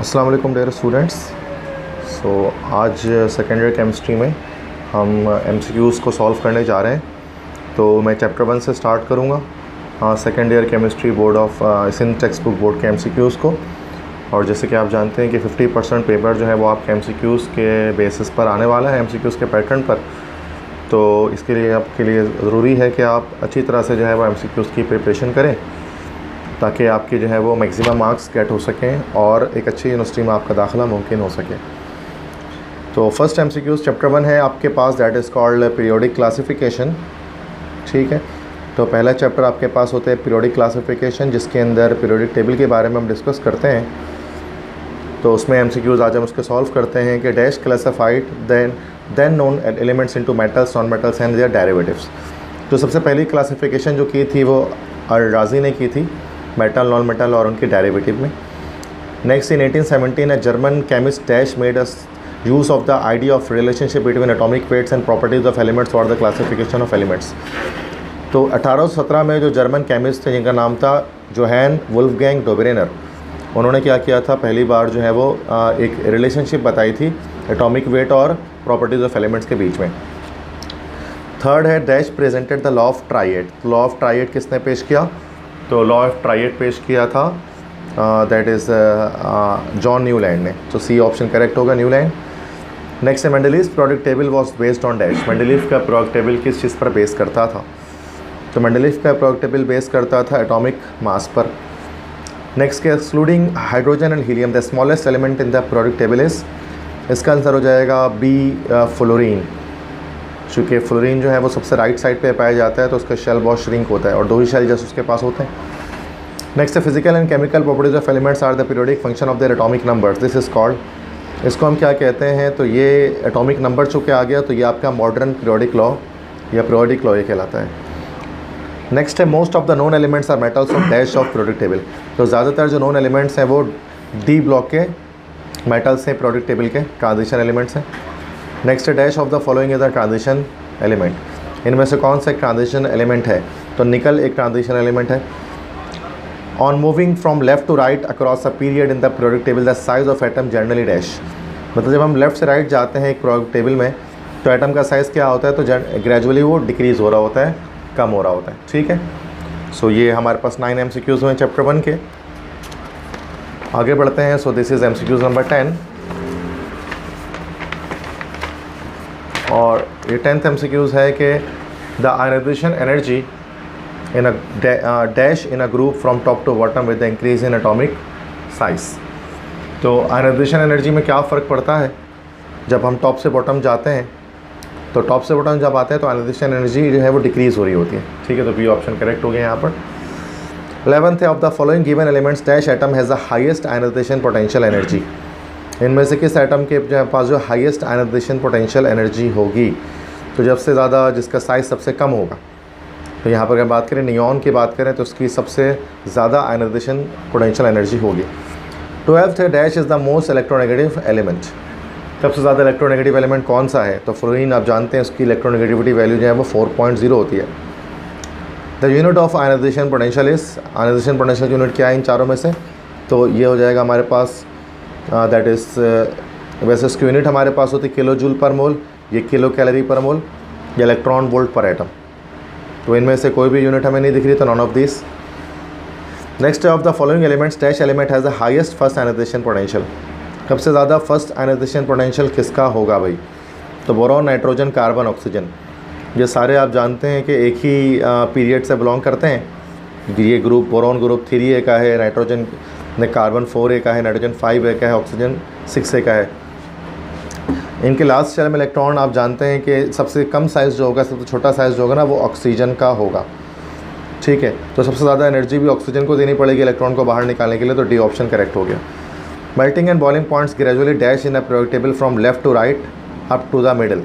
अस्सलाम वालेकुम dear students. आज सेकेंड ईयर केमिस्ट्री में हम एमसीक्यूज़ को सॉल्व करने जा रहे हैं। तो मैं चैप्टर 1 से स्टार्ट करूँगा second year chemistry board of Sindh text book board के एमसीक्यूज़ को। और जैसे कि आप जानते हैं कि 50% पेपर जो है वो आपके एमसीक्यूज़ के बेसिस पर आने वाला है, एमसीक्यूज़ के पैटर्न पर। तो इसके लिए आपके लिए ज़रूरी है कि आप अच्छी तरह से जो है वो एमसीक्यूज़ की प्रिपरेशन करें ताकि आपके जो है वो मैक्सिमम मार्क्स गेट हो सकें और एक अच्छी यूनिवर्सिटी में आपका दाखिला मुमकिन हो सके। तो फर्स्ट एमसीक्यूज़ चैप्टर 1 है आपके पास, that is called periodic classification. ठीक है, तो पहला चैप्टर आपके पास होता है पीरियोडिक क्लासिफिकेशन, जिसके अंदर पीरियोडिक टेबल के बारे में हम डिस्कस करते हैं। तो उसमें एमसीक्यूज़ आज हम उसके सॉल्व करते हैं कि dash classified then known elements into metals, non metals and their derivatives. तो सबसे पहली क्लासिफिकेशन जो की थी वो अल-राज़ी ने की थी, मेटल, नॉन मेटल और उनके डेरिवेटिव में। Next in 1817 a German chemist dash made us use of the idea of relationship between atomic weights and properties of elements for the classification of elements. तो 1817 में जो जर्मन केमिस्ट थे जिनका नाम था जोहान वुल्फगैंग डोबरेनर, उन्होंने क्या किया था, पहली बार जो है वो एक रिलेशनशिप बताई थी एटॉमिक वेट और प्रॉपर्टीज़ ऑफ एलिमेंट्स के बीच में। थर्ड है dash presented the law of triad. Law of triad किसने पेश किया? तो लॉ ऑफ ट्राइएड पेश किया था दैट इज़ जॉन न्यूलैंड ने। तो सी ऑप्शन करेक्ट होगा, न्यूलैंड। नेक्स्ट है Mendeleev's periodic table was based on dash. Mendeleev का पीरियोडिक टेबल किस चीज़ पर बेस करता था? तो मेंडलीव का पीरियोडिक टेबल बेस करता था एटॉमिक मास पर। नेक्स्ट के excluding hydrogen and helium the smallest element in the periodic table is, इसका आंसर हो जाएगा बी फ्लोरीन। चूँकि फ्लोरीन जो है वो सबसे राइट साइड पे पाया जाता है तो उसका शेल बहुत श्रिंक होता है और दो ही शेल जैसे उसके पास होते हैं। नेक्स्ट है physical and chemical properties of elements are the periodic function of their atomic numbers, this is called, इसको हम क्या कहते हैं? तो ये एटॉमिक नंबर चूँकि आ गया तो ये आपका मॉडर्न पीरियोडिक लॉ या पीरियोडिक लॉ ये कहलाता है। नेक्स्ट है most of the non elements are metals of dash of periodic table. तो ज़्यादातर जो नॉन एलिमेंट्स हैं वो डी ब्लॉक के मेटल्स हैं, पीरियोडिक टेबल के ट्रांजिशन एलिमेंट्स हैं। नेक्स्ट है dash of the following is a transition element. इनमें से कौन सा एक ट्रांजिशन एलिमेंट है? तो निकल एक ट्रांजिशन एलिमेंट है। On moving from left to right across a period in the periodic table the size of atom generally dash. मतलब जब हम लेफ्ट से राइट जाते हैं एक पीरियोडिक टेबल में तो एटम का साइज़ क्या होता है? तो ग्रेजुअली वो डिक्रीज़ हो रहा होता है, कम हो रहा होता है। ठीक है, सो ये हमारे पास 9 एमसीक्यूज़ हुए चैप्टर 1 के। आगे बढ़ते हैं। So this is MCQs number 10 और ये 10th एमसीक्यूज़ है कि the ionization energy in a dash in a group from top to bottom with the increase in atomic size. तो आयनाइजेशन एनर्जी में क्या फ़र्क पड़ता है जब हम टॉप से बॉटम जाते हैं? तो टॉप से बॉटम जब आते हैं तो आयनाइजेशन एनर्जी जो है वो डिक्रीज़ हो रही होती है। ठीक है, तो बी ऑप्शन करेक्ट हो गया यहाँ पर। 11th है of the following given elements dash atom has the highest ionization potential energy. इनमें से किस एटम के पास जो हाईएस्ट आयनाइजेशन पोटेंशियल एनर्जी होगी? तो जब से ज़्यादा जिसका साइज़ सबसे कम होगा। तो यहाँ पर अगर बात करें नियॉन की बात करें तो उसकी सबसे ज़्यादा आयनाइजेशन पोटेंशियल एनर्जी होगी। 12th है dash is the most electronegative element. सबसे ज़्यादा इलेक्ट्रोनेगेटिव एलिमेंट कौन सा है? तो फ्लोरीन आप जानते हैं उसकी इलेक्ट्रोनेगेटिविटी वैल्यू जो है वो 4.0 होती है। The unit of ionization potential is, ionization potential unit क्या है इन चारों में से? तो ये हो जाएगा हमारे पास दैट इज़ वैसे इसकी यूनिट हमारे पास होती है किलो जूल पर मोल, ये किलो कैलोरी पर मोल, या इलेक्ट्रॉन वोल्ट पर एटम। तो इनमें से कोई भी यूनिट हमें नहीं दिख रही, तो none of this. Next of the following elements dash element has the highest first ionization potential. सबसे ज़्यादा फर्स्ट आयनाइजेशन पोटेंशियल किसका होगा भाई? तो बोरॉन, नाइट्रोजन, कार्बन, ऑक्सीजन, ये सारे आप जानते हैं कि एक ही पीरियड से बिलोंग करते हैं। ये ग्रुप बोरॉन ग्रुप 3A का है, नाइट्रोजन ने कार्बन 4A का है, नाइट्रोजन 5A का है, ऑक्सीजन 6A का है। इनके लास्ट शेल में इलेक्ट्रॉन आप जानते हैं कि सबसे कम साइज़ जो होगा, सबसे छोटा साइज़ जो होगा ना वो ऑक्सीजन का होगा। ठीक है, तो सबसे ज़्यादा एनर्जी भी ऑक्सीजन को देनी पड़ेगी इलेक्ट्रॉन को बाहर निकालने के लिए, तो डी ऑप्शन करेक्ट हो गया। Melting and boiling points gradually dash in a periodic table from left to right up to the middle.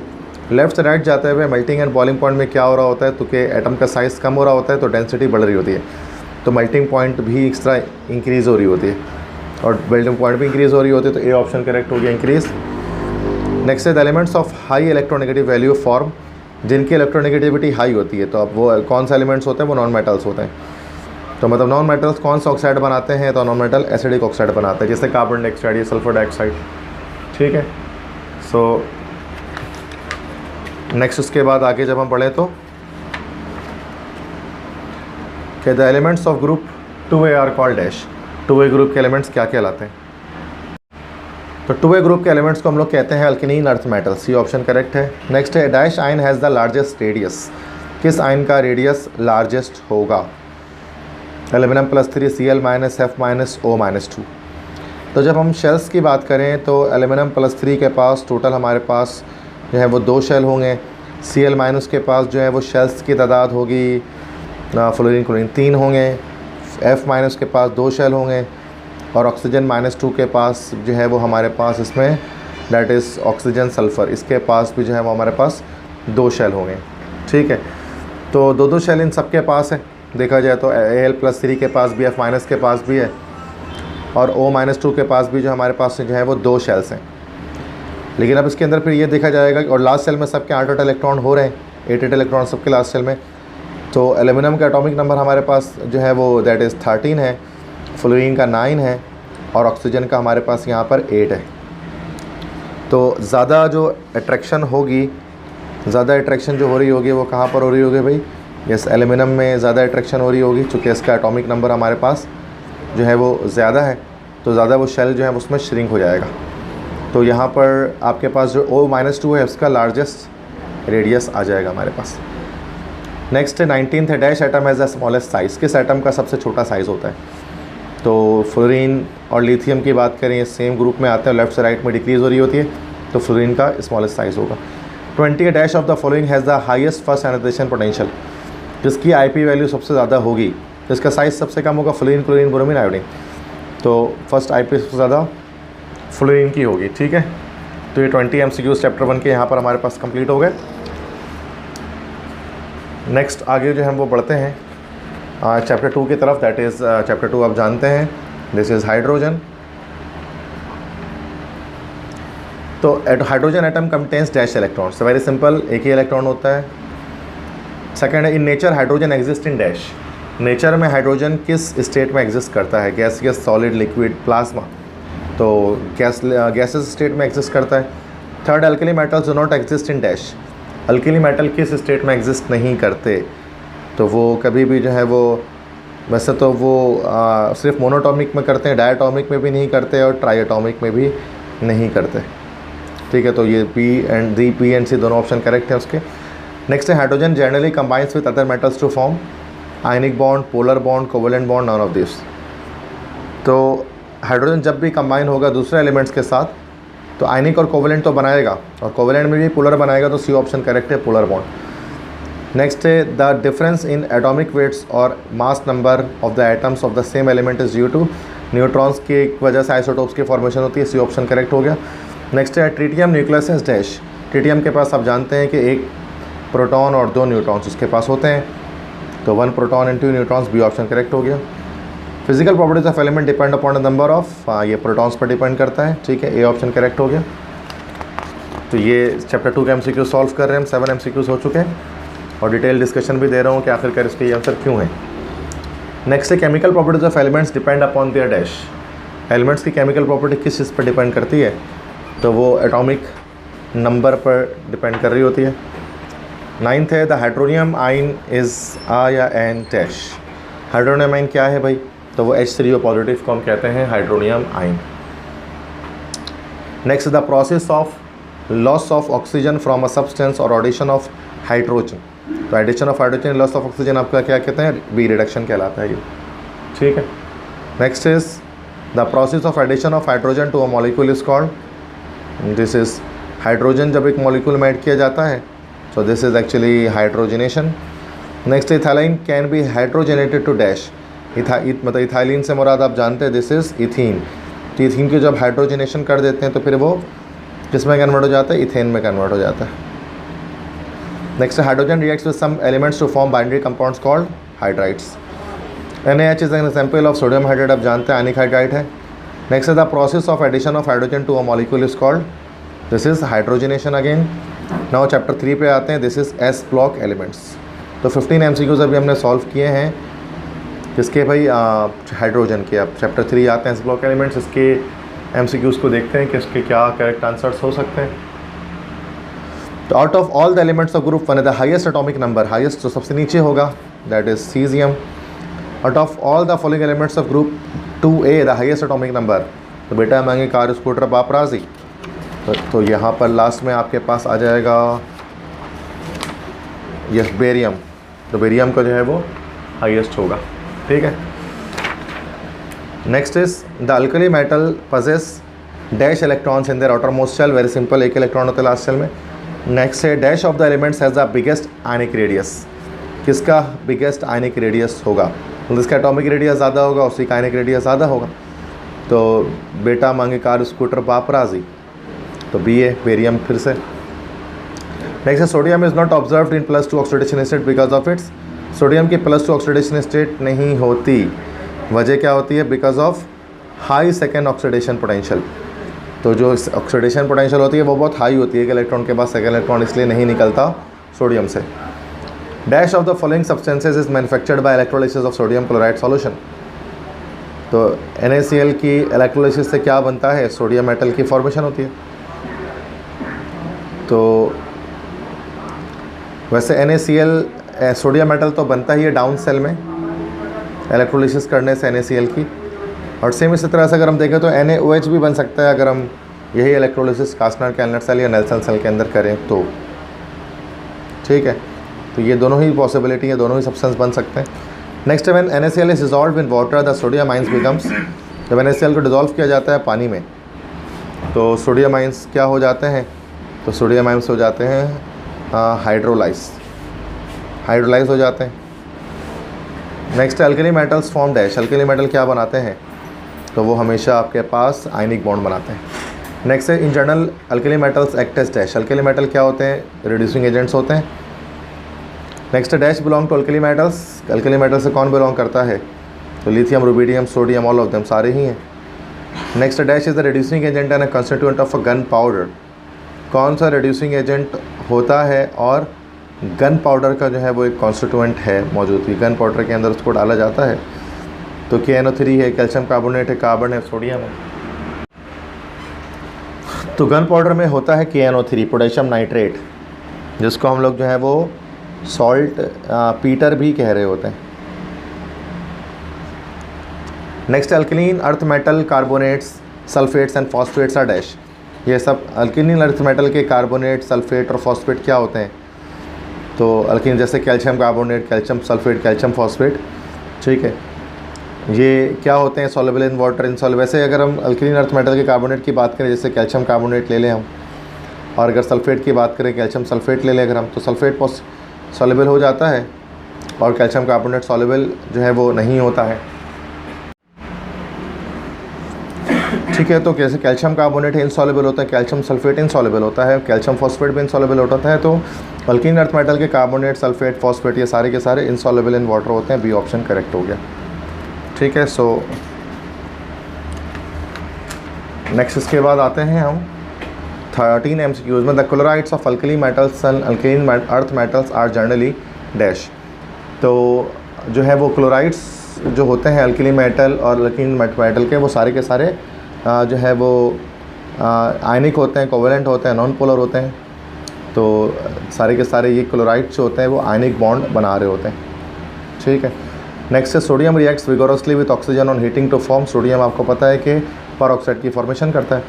Left से राइट जाते हुए मेल्टिंग एंड बॉइलिंग पॉइंट में क्या हो रहा होता है? तो कि एटम का साइज़ कम हो रहा होता है तो डेंसिटी बढ़ रही होती है, तो मेल्टिंग पॉइंट भी एक्स्ट्रा इंक्रीज़ हो रही होती है और मेल्टिंग पॉइंट भी इंक्रीज़ हो रही होती है, तो ए ऑप्शन करेक्ट हो गया, इंक्रीज़। नेक्स्ट है the elements of high electronegative value form, जिनकी इलेक्ट्रोनेगेटिविटी हाई होती है। तो अब वो कौन सा एलिमेंट्स होते हैं? वो नॉन मेटल्स होते हैं। तो मतलब नॉन मेटल्स कौन सा ऑक्साइड बनाते हैं, तो नॉन मेटल एसिडिक ऑक्साइड बनाते हैं, जैसे कार्बन डाइऑक्साइड या सल्फर डाइऑक्साइड। ठीक है, सो नेक्स्ट उसके बाद आगे जब हम बढ़ें तो कि the elements of group 2A are called dash. 2A group के एलिमेंट्स क्या कहलाते हैं? तो 2A ग्रुप के एलिमेंट्स को हम लोग कहते हैं अल्केनीन अर्थ मेटल्स। ये ऑप्शन करेक्ट है। नेक्स्ट है dash ion has the largest radius. किस आयन का रेडियस लार्जेस्ट होगा? Aluminium +3 Cl -F -O -2। तो जब हम शेल्स की बात करें तो एल्यूमिनियम +3 के पास टोटल हमारे पास जो है वो 2 शेल होंगे। Cl- के पास जो है वो शेल्स की तादाद होगी, फ्लोरीन क्लोरीन 3 होंगे। F- के पास 2 शेल होंगे और ऑक्सीजन -2 के पास जो है वो हमारे पास इसमें दैट इज़ ऑक्सीजन सल्फ़र, इसके पास भी जो है वो हमारे पास 2 शेल होंगे। ठीक है, तो 2 शेल इन सब के पास है। देखा जाए तो Al+3 के पास भी, F- के पास भी है और O-2 के पास भी जो हमारे पास जो है वो 2 शेल्स हैं। लेकिन अब इसके अंदर फिर ये देखा जाएगा और लास्ट सेल में सबके 8 इलेक्ट्रॉन हो रहे हैं, 8 इलेक्ट्रॉन सबके लास्ट सेल में। तो एल्यूमिनियम का एटॉमिक नंबर हमारे पास जो है वो दैट इज़ 13 है, फ्लोरीन का 9 है और ऑक्सीजन का हमारे पास यहाँ पर 8 है। तो ज़्यादा जो अट्रैक्शन होगी, ज़्यादा अट्रैक्शन जो हो रही होगी वो कहाँ पर हो रही होगी भाई? यस, एल्यूमिनियम में ज़्यादा अट्रैक्शन हो रही होगी, चूँकि इसका एटॉमिक नंबर हमारे पास जो है वो ज़्यादा है, तो ज़्यादा वो शेल जो है उसमें श्रिंक हो जाएगा। तो यहाँ पर आपके पास जो O-2 है उसका लार्जेस्ट रेडियस आ जाएगा हमारे पास। नेक्स्ट 19th है dash atom has the smallest size. किस एटम का सबसे छोटा साइज़ होता है? तो फ्लोरीन और लिथियम की बात करें, सेम ग्रुप में आते हैं, लेफ्ट से राइट में डिक्रीज़ हो रही होती है, तो फ्लोरीन का स्मॉलेस्ट साइज़ होगा। 20 dash of the following has the highest first ionization potential. जिसकी IP वैल्यू सबसे ज़्यादा होगी, जिसका साइज़ सबसे कम होगा, फ्लोरीन क्लोरीन ब्रोमीन आयोडीन, तो फर्स्ट IP सबसे ज़्यादा फ्लोरीन की होगी। ठीक है, तो ये 20 MCQs चैप्टर 1 के यहाँ पर हमारे पास कंप्लीट हो गए। नेक्स्ट आगे जो हम वो बढ़ते हैं चैप्टर 2 की तरफ, दैट इज़ चैप्टर 2 आप जानते हैं, दिस इज़ हाइड्रोजन। तो hydrogen atom contains dash electrons. Very simple, एक ही इलेक्ट्रॉन होता है। सेकेंड है in nature hydrogen exist in dash. Nature में हाइड्रोजन किस स्टेट में एग्जिस्ट करता है? Gaseous, solid, liquid, plasma. तो गैसेस स्टेट में एग्जिस्ट करता है। Third alkali metals do not exist in dash. Alkali metal किस स्टेट में एग्जिस्ट नहीं करते? तो वो कभी भी जो है वो, वैसे तो वो सिर्फ मोनोटॉमिक में करते हैं, डायटॉमिक में भी नहीं करते और ट्राइएटॉमिक में भी नहीं करते। ठीक है, तो ये P एंड C दोनों ऑप्शन करेक्ट है उसके। नेक्स्ट है hydrogen generally combines with other metals to form ionic bond, polar bond, covalent bond, none of this. तो हाइड्रोजन जब भी कंबाइन होगा दूसरे एलिमेंट्स के साथ तो आयनिक और कोवेलेंट तो बनाएगा, और कोवेलेंट में भी पोलर बनाएगा, तो C ऑप्शन करेक्ट है, पोलर बॉन्ड। नेक्स्ट है the difference in atomic weights और mass number of the atoms of the same element is due to neutrons की वजह से आइसोटोप्स की फॉर्मेशन होती है, C ऑप्शन करेक्ट हो गया। नेक्स्ट है tritium nucleus is dash. Tritium के पास आप जानते हैं कि एक प्रोटॉन और 2 न्यूट्रॉन्स उसके पास होते हैं, तो 1 proton and 2 neutrons, B option correct हो गया। Physical properties of element depend upon the number of, ये प्रोटॉन्स पर डिपेंड करता है। ठीक है, A ऑप्शन करेक्ट हो गया। तो ये चैप्टर 2 के MCQ सॉल्व कर रहे हैं हम, 7 MCQs हो चुके हैं और डिटेल डिस्कशन भी दे रहा हूँ कि आखिरकार इसके ये आंसर क्यों है। नेक्स्ट है chemical properties of elements depend upon their dash. Elements की केमिकल प्रॉपर्टी किस चीज़ पर डिपेंड करती है? तो वो एटॉमिक नंबर पर डिपेंड कर रही होती है। 9th है द हाइड्रोनियम आइन इज़ A या N डैश। हाइड्रोनियम आइन क्या है भाई? तो वो H3O पॉजिटिव को हम कहते हैं hydronium ion. Next the process of loss of oxygen from a substance और एडिशन ऑफ हाइड्रोजन। तो addition of hydrogen, loss of oxygen आपका क्या कहते हैं? B रिडक्शन कहलाता है ये। ठीक है, next is the process of addition of hydrogen to a molecule is called, this is hydrogen जब एक मॉलिक्यूल में ऐड किया जाता है, so this is actually hydrogenation. Next ethylene can be hydrogenated to dash. मतलब इथाइलिन से मुराद आप जानते हैं दिस इज़ इथीन। तो इथीन को जब हाइड्रोजनेशन कर देते हैं तो फिर वो किस में कन्वर्ट हो जाता है? इथेन में कन्वर्ट हो जाता है। Next hydrogen reacts with some elements to form binary compounds called hydrides. NaH is an example of sodium hydride, आप जानते हैं आयनिक हाइड्राइड है। Next the process of addition of hydrogen to a molecule is called, this is hydrogenation again. Now chapter 3 पे आते हैं, this is S block elements. तो 15 MCQs अभी हमने सॉल्व किए हैं किसके भाई? हाइड्रोजन के। अब चैप्टर 3 आते हैं इस ब्लॉक एलिमेंट्स, इसके MCQs को देखते हैं कि इसके क्या करेक्ट आंसर्स हो सकते हैं। तो out of all the elements of group 1 the highest atomic number, highest तो सबसे नीचे होगा, that is caesium. Out of all the following elements of group 2A the highest atomic number, तो बेटा मांगे कार, स्कूटर, पापराजी। तो यहाँ पर लास्ट में आपके पास आ जाएगा यस बेरियम। तो बेरियम का जो है वो हाईएस्ट होगा, ठीक है। Next is the alkali metal possess dash electrons in their outermost shell, very simple, एक इलेक्ट्रॉन होता है लास्ट शेल में। नेक्स्ट है dash of the elements has the biggest ionic radius, किसका बिगेस्ट आयनिक रेडियस होगा? जिसका एटॉमिक रेडियस ज़्यादा होगा उसी का आयनिक रेडियस ज़्यादा होगा। तो बेटा मांगे कार, स्कूटर, पापराजी, तो बी है बेरियम फिर से। नेक्स्ट है sodium is not observed in +2 oxidation state because of its, sodium की +2 ऑक्सीडेशन स्टेट नहीं होती, वजह क्या होती है? Because of high second oxidation potential. तो जो ऑक्सीडेशन पोटेंशियल होती है वो बहुत हाई होती है कि इलेक्ट्रॉन के पास सेकेंड इलेक्ट्रॉन इसलिए नहीं निकलता सोडियम से। Dash of the following substances is manufactured by electrolysis of sodium chloride solution, तो NaCl की इलेक्ट्रोलिसिस से क्या बनता है? सोडियम मेटल की फॉर्मेशन होती है। तो वैसे NaCl सोडियम मेटल तो बनता ही है डाउन सेल में इलेक्ट्रोलिसिस करने से NaCl की, और सेम इसी तरह से अगर हम देखें तो NaOH भी बन सकता है अगर हम यही इलेक्ट्रोलिसिस कास्टनर कैलनर सेल या नेल्सन सेल के अंदर करें तो, ठीक है। तो ये दोनों ही पॉसिबिलिटी है, दोनों ही सब्सटेंस बन सकते हैं। Next when NaCl is dissolve in water the sodium ions becomes, जब NaCl को डिजॉल्व किया जाता है पानी में तो सोडियम आइंस क्या हो जाते हैं? तो सोडियम आइंस हो जाते हैं हाइड्रोलाइज हो जाते हैं। Next alkali metals form dash, alkali metal क्या बनाते हैं? तो वो हमेशा आपके पास आयनिक बॉन्ड बनाते हैं। नेक्स्ट है in general alkali metals act as dash, alkali metal क्या होते हैं? रिड्यूसिंग एजेंट्स होते हैं। Next dash belong to alkali metals, alkali metal से कौन बिलोंग करता है? तो lithium, rubidium, sodium, all of them, सारे ही हैं। Next dash is the reducing agent and constituent of a gun powder, कौन सा रिड्यूसिंग एजेंट होता है और गन पाउडर का जो है वो एक कॉन्स्टिट्यूएंट है मौजूद, गन पाउडर के अंदर उसको डाला जाता है। तो KNO3 है, कैल्शियम कार्बोनेट है, कार्बन है, सोडियम है। तो गन पाउडर में होता है KNO3 पोटेशियम नाइट्रेट, जिसको हम लोग जो है वो सॉल्ट पीटर भी कह रहे होते हैं। Next alkaline earth metal carbonates sulphates and phosphates are dash, ये सब अल्कलीन अर्थ मेटल के कार्बोनेट, सल्फेट और फॉस्फेट क्या होते हैं? तो अल्कलीन जैसे calcium carbonate, calcium sulphate, calcium phosphate, ठीक है, ये क्या होते हैं? Soluble in water, insoluble. वैसे अगर हम अल्कलीन अर्थ मेटल के कार्बोनेट की बात करें, जैसे कैल्शियम कार्बोनेट ले लें हम, और अगर सल्फेट की बात करें कैल्शियम सल्फेट ले लें अगर हम, तो सल्फेट सॉल्युबल हो जाता है और कैल्शियम कार्बोनेट सॉल्युबल जो है वो नहीं होता है, ठीक है। तो कैसे कैल्शियम कार्बोनेट इनसॉल्युबल होता है, कैल्शियम सल्फेट इनसॉल्युबल होता है, कैल्शियम फॉस्फेट भी इनसॉल्युबल होता है। तो अल्कलीन अर्थ मेटल के कार्बोनेट, सल्फेट, फॉस्फेट ये सारे के सारे इनसॉल्युबल इन वाटर होते हैं। बी ऑप्शन करेक्ट हो गया, ठीक है। सो नेक्स्ट इसके बाद आते हैं हम 13 MCQs में। The chlorides of alkali metals and alkaline earth metals are generally dash, तो जो है वो क्लोराइड्स जो होते हैं अल्कली मेटल और अल्कलीन मेटल के, वो सारे के सारे जो है वो आयनिक होते हैं, कोवेलेंट होते हैं, नॉन पोलर होते हैं। तो सारे के सारे ये क्लोराइड्स जो होते हैं वो आयनिक बॉन्ड बना रहे होते हैं, ठीक है। नेक्स्ट है sodium reacts vigorously with oxygen on heating to form, sodium आपको पता है कि परऑक्साइड की फॉर्मेशन करता है।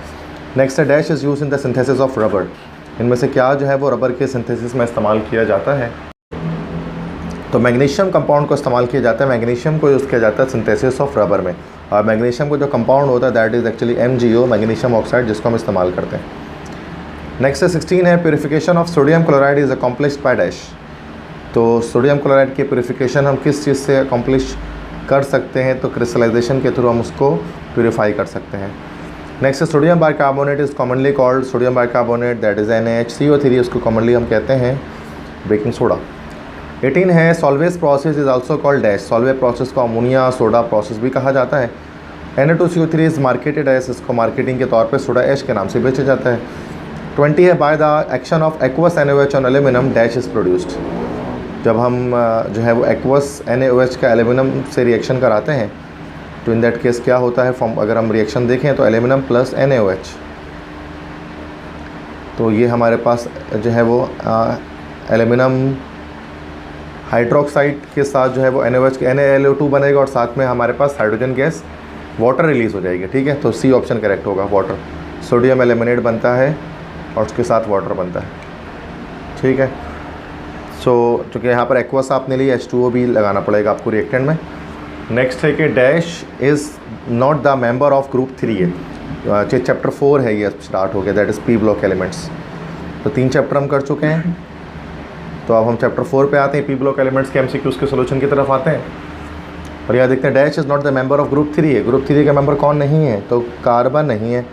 नेक्स्ट है dash is use in the synthesis of rubber, इनमें से क्या जो है वो रबर के सिंथेसिस में इस्तेमाल किया जाता है? तो मैग्नीशियम कंपाउंड को इस्तेमाल किया जाता है, मैग्नीशियम को यूज़ किया जाता है सिंथेसिस ऑफ रबर में, और मैग्नीशियम को जो कंपाउंड होता है that is actually MgO, magnesium oxide, जिसको हम इस्तेमाल करते हैं। नेक्स्ट है 16 है purification of sodium chloride is accomplished by dash, तो सोडियम क्लोराइड की प्योरीफिकेशन हम किस चीज़ से अकॉम्प्लिश कर सकते हैं? तो क्रिस्टलाइजेशन के थ्रू हम उसको प्योरीफाई कर सकते हैं। नेक्स्ट है sodium bicarbonate is commonly called sodium bicarbonate, that is NaHCO3, उसको कॉमनली हम कहते हैं बेकिंग सोडा। 18 है salvage process is also called dash, Solvay process को अमोनिया सोडा प्रोसेस भी कहा जाता है। Na2CO3 इज़ मार्केटेड एस, इसको मार्केटिंग के तौर पर सोडा ऐश के नाम से बेचा जाता है। 20 है bye the action of aqueous NaOH on aluminium dash is produced, जब हम जो है वो एक्वस NaOH का एल्यूमिनियम से रिएक्शन कराते हैं तो इन दैट केस क्या होता है फॉर्म, अगर हम रिएक्शन देखें तो एल्यूमिनियम प्लस NaOH, तो ये हमारे पास जो है वो एल्यूमिनियम हाइड्रोक्साइड के साथ जो है वो NaOH के NaLO2 बनेगा और साथ में हमारे पास हाइड्रोजन गैस वाटर रिलीज़ हो जाएगी। ठीक है, तो सी ऑप्शन करेक्ट होगा, वाटर। सोडियम एल्यूमिनेट बनता है और उसके साथ वाटर बनता है। ठीक है, सो चूँकि यहाँ पर एक्वस आपने ली, H2O भी लगाना पड़ेगा आपको रिएक्टेंट में। नेक्स्ट है कि dash is not the member of group 3 है, चैप्टर 4 है ये स्टार्ट हो गया, that is P block elements. तो 3 चैप्टर हम कर चुके हैं, तो अब हम चैप्टर 4 पे आते हैं, पी ब्लॉक एलिमेंट्स के MCQs के सोल्यूशन की तरफ आते हैं। और यहाँ देखते हैं dash is not the member of group 3 है, ग्रुप 3 का मेंबर कौन नहीं है, तो कार्बन नहीं है,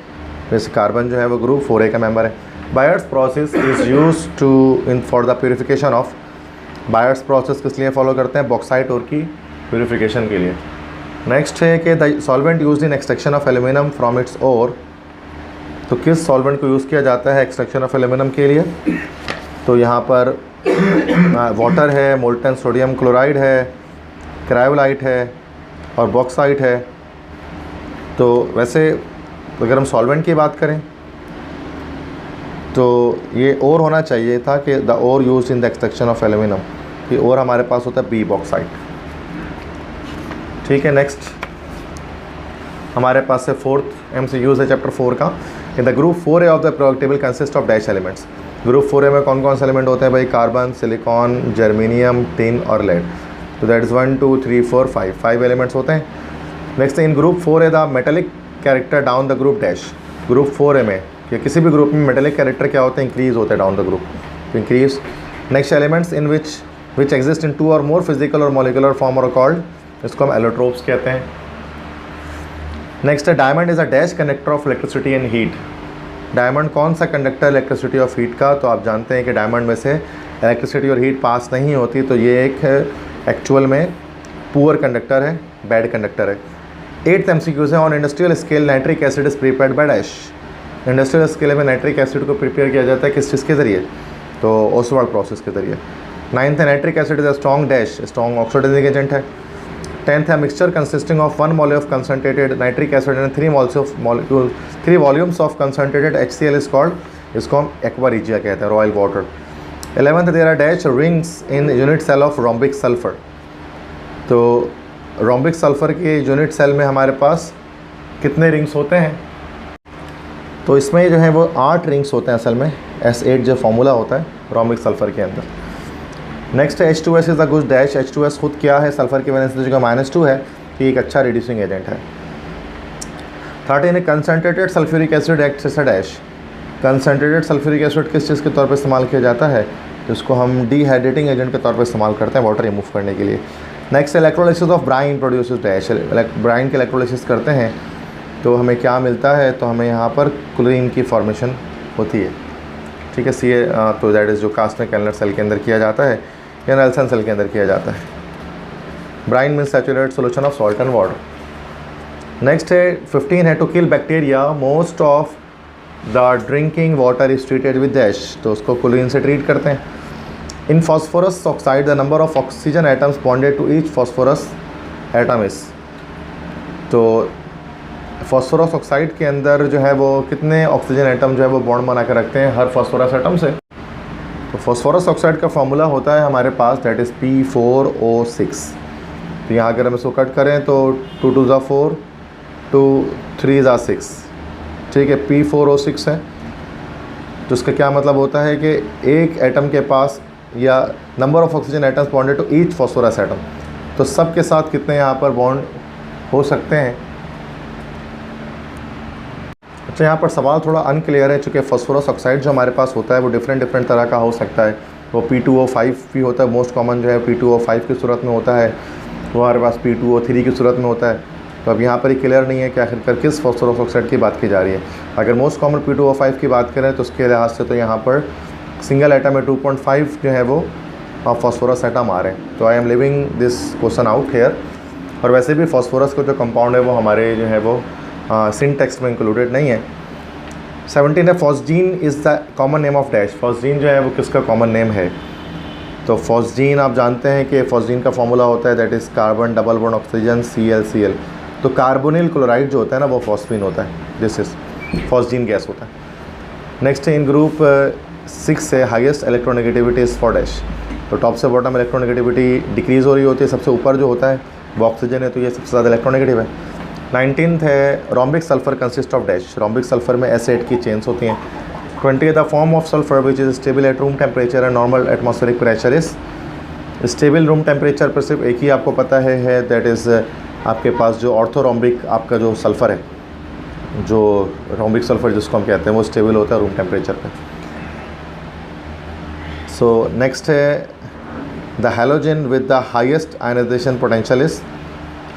वैसे कार्बन जो है वो ग्रुप 4A का मेंबर है। Bayer's process is used to in for the purification of, Bayer's process किस लिए फॉलो करते हैं, बॉक्साइट और की प्योरीफिकेशन के लिए। नेक्स्ट है कि the solvent use in extraction of aluminium from its ore, तो किस सॉल्वेंट को यूज़ किया जाता है एक्सट्रैक्शन ऑफ एल्यूमिनियम के लिए, तो यहाँ पर वाटर है, मोल्टन सोडियम क्लोराइड है, क्रायोलाइट है और बॉक्साइट है। तो वैसे अगर हम सॉल्वेंट की बात करें तो ये और होना चाहिए था कि द और use in the extraction of aluminium, ये और हमारे पास होता है बी बॉक्साइट। ठीक है, नेक्स्ट हमारे पास से 4th MCQ है चैप्टर 4 का। In the group 4A of the product table consist of dash elements. Group 4A में कौन कौन से एलिमेंट होते हैं भाई, कार्बन, सिलिकॉन, जर्मेनियम, टिन और लेड। तो दैट इज़ 1 2 3 4 5 एलिमेंट्स होते हैं। Next in group 4A the metallic character down the group dash. Group 4A में या किसी भी ग्रुप में मेटेलिक कैरेक्टर क्या होते हैं, इंक्रीज होते हैं डाउन द ग्रुप, तो increase. Next elements in which exist in 2 और मोर फिजिकल और मॉलिकुलर फॉर्म और कॉल्ड, इसको हम एलोट्रोप्स कहते हैं। नेक्स्ट है diamond is a dash conductor of electricity and heat. Diamond कौन सा कंडक्टर इलेक्ट्रिसिटी और हीट का, तो आप जानते हैं कि डायमंड में से इलेक्ट्रिसिटी और हीट पास नहीं होती, तो ये एक एक्चुअल में पुअर कंडक्टर है, बैड कंडक्टर है। 8th MCQ है on industrial scale nitric acid is prepared by dash. Industrial scale में नाइट्रिक एसिड को प्रिपेयर किया जाता है किस चीज़ के ज़रिए, तो ओसवाल्ड प्रोसेस के ज़रिए। 9th है nitric acid is a strong dash, strong oxidising agent है। 10th है mixture consisting of 1 mole of concentrated nitric acid and 3 volumes of concentrated HCl is called, इसको हम एक्वा रिजिया कहते हैं, royal water. 11th there are dash rings in unit cell of rhombic sulphur. तो rhombic sulphur के unit cell में हमारे पास कितने rings होते हैं, तो इसमें जो है वो 8 रिंग्स होते हैं असल में, S8 जो फार्मूला होता है रोम्बिक सल्फर के अंदर। नेक्स्ट है H2S is the good dash. H2S खुद क्या है, सल्फर की वजह से जो -2 है, कि एक अच्छा रिड्यूसिंग एजेंट है। 13 concentrated sulphuric acid acts as a dash. Concentrated sulphuric acid किस चीज़ के तौर पे इस्तेमाल किया जाता है, तो इसको हम डिहाइड्रेटिंग एजेंट के तौर पे इस्तेमाल करते हैं वाटर रिमूव करने के लिए। Next electrolysis of brine produces dash. Brine के इलेक्ट्रोलिसिस करते हैं तो हमें क्या मिलता है, तो हमें यहाँ पर क्लोरीन की फॉर्मेशन होती है। ठीक है, तो दैट इज़ जो कास्टनिक कैलनर सेल के अंदर किया जाता है या नेल्सन सेल के अंदर किया जाता है। Brine means saturated solution of salt and water. Next है 15 है to kill bacteria most of the drinking water is treated with dash, तो उसको क्लोरीन से ट्रीट करते हैं। In phosphorus oxide the number of oxygen atoms bonded to each phosphorus atom is, तो phosphorus oxide के अंदर जो है वो कितने ऑक्सीजन एटम जो है वो बॉन्ड बना कर रखते हैं हर फॉस्फोरस एटम से, तो फॉस्फोरस ऑक्साइड का फार्मूला होता है हमारे पास दैट इज़ P4O6। तो यहाँ अगर हम इसको कट करें तो 2 2 ज़ा 4, 2 3 ज़ा 6, ठीक है, P4O6 है। तो इसका क्या मतलब होता है कि एक एटम के पास या number of oxygen atoms bonded to each phosphorus atom, तो सब के साथ कितने यहाँ पर बॉन्ड हो सकते हैं। अच्छा, यहाँ पर सवाल थोड़ा अनक्लियर है, चूँकि फॉस्फोरस ऑक्साइड जो हमारे पास होता है वो डिफरेंट तरह का हो सकता है। वो P2O5 भी होता है, मोस्ट कॉमन जो है P2O5 की सूरत में होता है, वो हमारे पास P2O3 की सूरत में होता है। तो अब यहाँ पर ही क्लियर नहीं है कि आखिरकार किस फॉस्फोरस ऑक्साइड की बात की जा रही है। अगर मोस्ट कॉमन P2O5 की बात करें तो उसके लिहाज से तो यहाँ पर सिंगल एटम में 2.5 जो है वो फॉस्फोरस एटम आ रहे हैं। तो I am living this question out here. और वैसे भी फॉस्फोरस का जो कंपाउंड है वो हमारे जो है वो सिंटेक्स में इंक्लूडेड नहीं है। 17 है phosgene is the common name of dash. Phosgene जो है वो किसका कॉमन नेम है, तो फॉस्जीन आप जानते हैं कि फॉस्जीन का फॉर्मूला होता है that is carbon double bond oxygen ClCl। तो कार्बोनिल क्लोराइड जो होता है ना वो फॉस्फीन होता है, दिस इज फॉस्जीन गैस होता है। नेक्स्ट इन ग्रुप 6 से highest electronegativity is for dash. तो टॉप से बॉटम इलेक्ट्रोनेगेटिविटी डिक्रीज़ हो रही होती है, सबसे ऊपर जो होता है वो ऑक्सीजन है, तो ये सबसे ज़्यादा इलेक्ट्रोनेगेटिव है। 19th है rhombic sulphur consist of dash. Rhombic sulphur में S8 की चेन्स होती हैं। 20 the form of sulphur which is stable at room temperature and normal atmospheric pressure is. Stable room temperature पर सिर्फ एक ही आपको पता है दैट इज़ आपके पास जो ऑर्थोरोम्बिक आपका जो सल्फ़र है, जो रोम्बिक सल्फ़र जिसको हम कहते हैं, वो स्टेबल होता है रूम टेम्परेचर पे। सो नेक्स्ट है the halogen with the highest ionization potential is.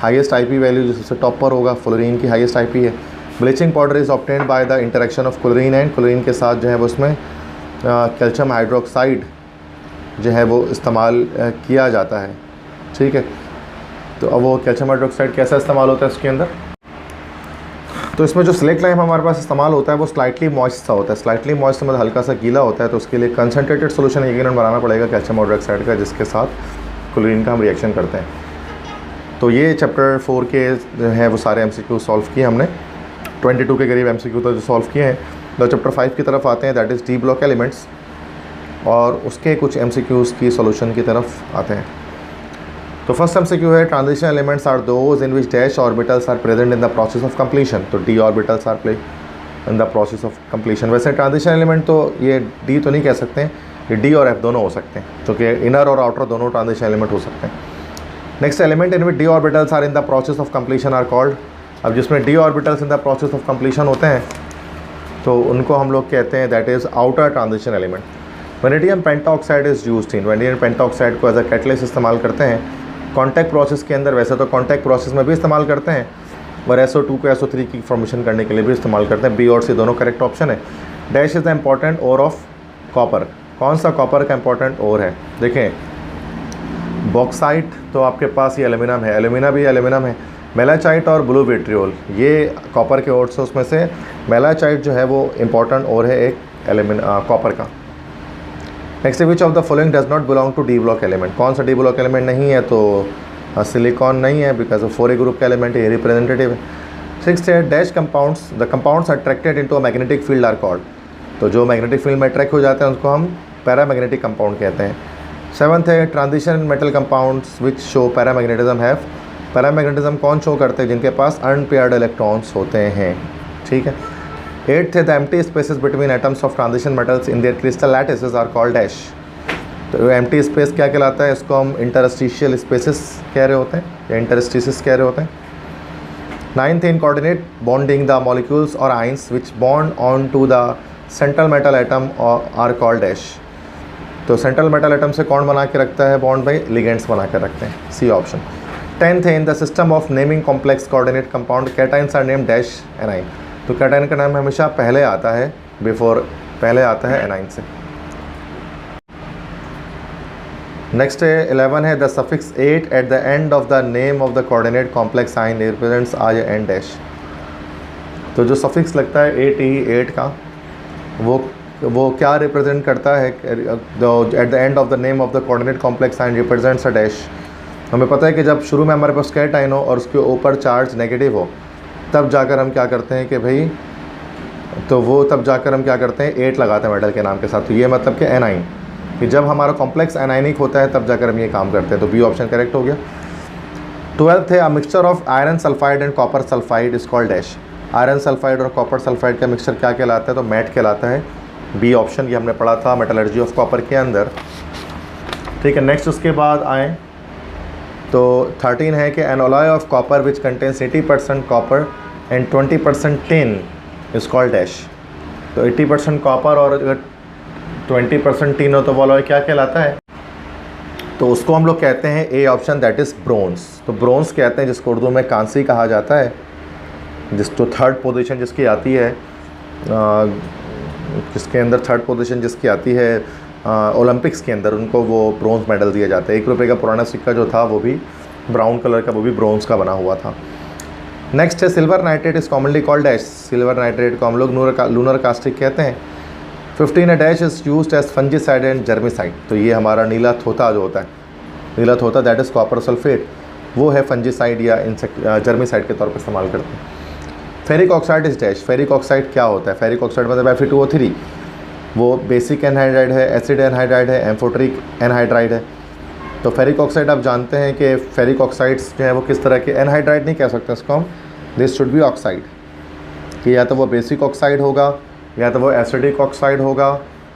Highest IP value जो सबसे टॉप पर होगा, फ्लोरीन की हाईएस्ट IP है। Bleaching powder is obtained by the interaction of chlorine and chlorine के साथ जो है वो उसमें कैल्शियम हाइड्रोक्साइड जो है वो इस्तेमाल किया जाता है, ठीक है। तो अब वो कैल्शियम हाइड्रोक्साइड कैसा इस्तेमाल होता है इसके अंदर, तो इसमें जो स्लेक्ट लाइम हमारे पास इस्तेमाल होता है वो स्लाइटली मॉइस्ट सा होता है। स्लाइटली मॉइस्ट मतलब हल्का सा गीला होता है, तो उसके लिए कंसनट्रेटेड सोल्यूशन यकीनन बनाना पड़ेगा कैल्शियम हाइड्रोक्साइड का, जिसके साथ क्लोरीन का हम रिएक्शन करते हैं। तो ये चैप्टर 4 के जो है वो सारे MCQ सॉल्व किए हमने, 22 के करीब MCQ तो जो सॉल्व किए हैं। तो चैप्टर 5 की तरफ आते हैं, that is D block elements, और उसके कुछ MCQs की सॉल्यूशन की तरफ आते हैं। तो फर्स्ट MCQ है transition elements are those in which dash orbitals are present in the process of completion. तो D orbitals are play in the process of completion. वैसे ट्रांजिशन एलिमेंट तो ये D तो नहीं कह सकते हैं, ये D और F दोनों हो सकते हैं, क्योंकि इनर और आउटर दोनों ट्रांजिशन एलिमेंट हो सकते हैं। Next element in which D orbitals are in the process of completion are called. अब जिसमें D orbitals in the process of completion होते हैं तो उनको हम लोग कहते हैं that is outer transition element. Vanadium pentoxide is used in. Vanadium pentoxide को एज अ कैटलिस्ट इस्तेमाल करते हैं कॉन्टैक्ट प्रोसेस के अंदर। वैसे तो कॉन्टैक्ट प्रोसेस में भी इस्तेमाल करते हैं, और SO2 को SO3 की फॉर्मेशन करने के लिए भी इस्तेमाल करते हैं। B और C दोनों करेक्ट ऑप्शन है। Dash is the important ore of copper. कौन सा कॉपर का इंपॉर्टेंट ओर है, देखें बॉक्साइट तो आपके पास ये एल्यूमिनियम है, एल्यूमिना भी एल्यूमिनियम है। मेलाचाइट और ब्लू विट्रियोल ये कॉपर के ओर से, उसमें से मेलाचाइट जो है वो इम्पॉर्टेंट ओर है एक कॉपर का। Next which of the following does not belong to D block element. कौन सा D ब्लॉक एलिमेंट नहीं है, तो सिलिकॉन नहीं है, बिकॉज ऑफ 4A ग्रुप का एलिमेंट है, रिप्रेजेंटेटिव है। 6 है dash compounds the compounds attracted into a magnetic field are called. तो जो मैग्नेटिक फील्ड में अट्रैक्ट हो जाते हैं उसको हम पैरामैग्नेटिक कंपाउंड कहते हैं। 7th है transition metal compounds which show paramagnetism have. Paramagnetism कौन शो करते हैं, जिनके पास अनपेयर्ड इलेक्ट्रॉन्स होते हैं, ठीक है। 8th है the empty spaces between atoms of transition metals in their crystal lattices are called dash. तो एम्प्टी स्पेस क्या कहलाता है, इसको हम इंटरस्टिशियल स्पेसेस कह रहे होते हैं या इंटरस्टिसेस कह रहे होते हैं। 9th in coordinate bonding the molecules और ions which bond on to the central metal atom are called dash. तो सेंट्रल मेटल एटम से कौन बना के रखता है बॉन्ड भाई, लिगेंड्स बना के रखते हैं, C ऑप्शन। 10th है in the system of naming complex coordinate compound cations are name dash anion. तो कैटाइन का नाम हमेशा पहले आता है, पहले आता है एनाइन से। नेक्स्ट है 11 है the suffix 8 at the end of the name of the coordinate complex sign represents I and dash. तो जो सफिक्स लगता है 8 का वो क्या रिप्रेजेंट करता है, at the end of the name of the coordinate complex sign represents a dash. हमें पता है कि जब शुरू में हमारे पास कैटाइन हो और उसके ऊपर चार्ज नेगेटिव हो, तब जाकर हम क्या करते हैं कि भाई, तो वो तब जाकर हम क्या करते हैं 8 लगाते हैं मेटल के नाम के साथ। तो ये मतलब कि एनाइन, कि जब हमारा कॉम्प्लेक्स एनाइनिक होता है तब जाकर हम ये काम करते हैं। तो B ऑप्शन करेक्ट हो गया। 12th है a mixture of iron sulphide and copper sulphide is called dash. Iron sulphide और कॉपर सल्फाइड का मिक्सचर क्या कहलाता है, तो मैट कहलाता है, B ऑप्शन। ये हमने पढ़ा था मेटलर्जी ऑफ कॉपर के अंदर, ठीक है। नेक्स्ट उसके बाद आए तो 13 है कि N alloy of copper which contains 80% copper and 20% tin is called dash. तो 80% कॉपर और अगर 20% टिन हो तो वो अलॉय क्या कहलाता है, तो उसको हम लोग कहते हैं A option, that is bronze. तो ब्रोंज कहते हैं जिसको उर्दू में कांसी कहा जाता है, जिसको थर्ड पोजीशन जिसकी आती है, जिसके अंदर थर्ड पोजीशन जिसकी आती है ओलंपिक्स के अंदर, उनको वो ब्रोंज मेडल दिया जाता है। 1 रुपये का पुराना सिक्का जो था वो भी ब्राउन कलर का, वो भी ब्रोंज का बना हुआ था। नेक्स्ट है silver nitrate is commonly called dash. Silver nitrate को हम लोग लूनर कास्टिक कहते हैं। 15 dash is used as fungicide and germicide. तो ये हमारा नीला थोथा जो होता है, नीला थोथा दैट इज़ कॉपर सल्फेट, वो है फंजीसाइड या जर्मिसाइड के तौर पर इस्तेमाल करते हैं। Ferric oxide is dash. Ferric oxide क्या होता है? फेरिक ऑक्साइड मतलब Fe2O3, वो बेसिक एनहाइड्राइड है, एसिड एनहाइड्राइड है, एम्फोटरिक एनहाइड्राइड है। तो फेरिक ऑक्साइड आप जानते हैं कि फेरिक ऑक्साइड्स जो है वो किस तरह के, एनहाइड्राइड नहीं कह सकते इसको हम, दिस शुड बी ऑक्साइड, कि या तो वो बेसिक ऑक्साइड होगा, या तो वो एसिडिक ऑक्साइड होगा,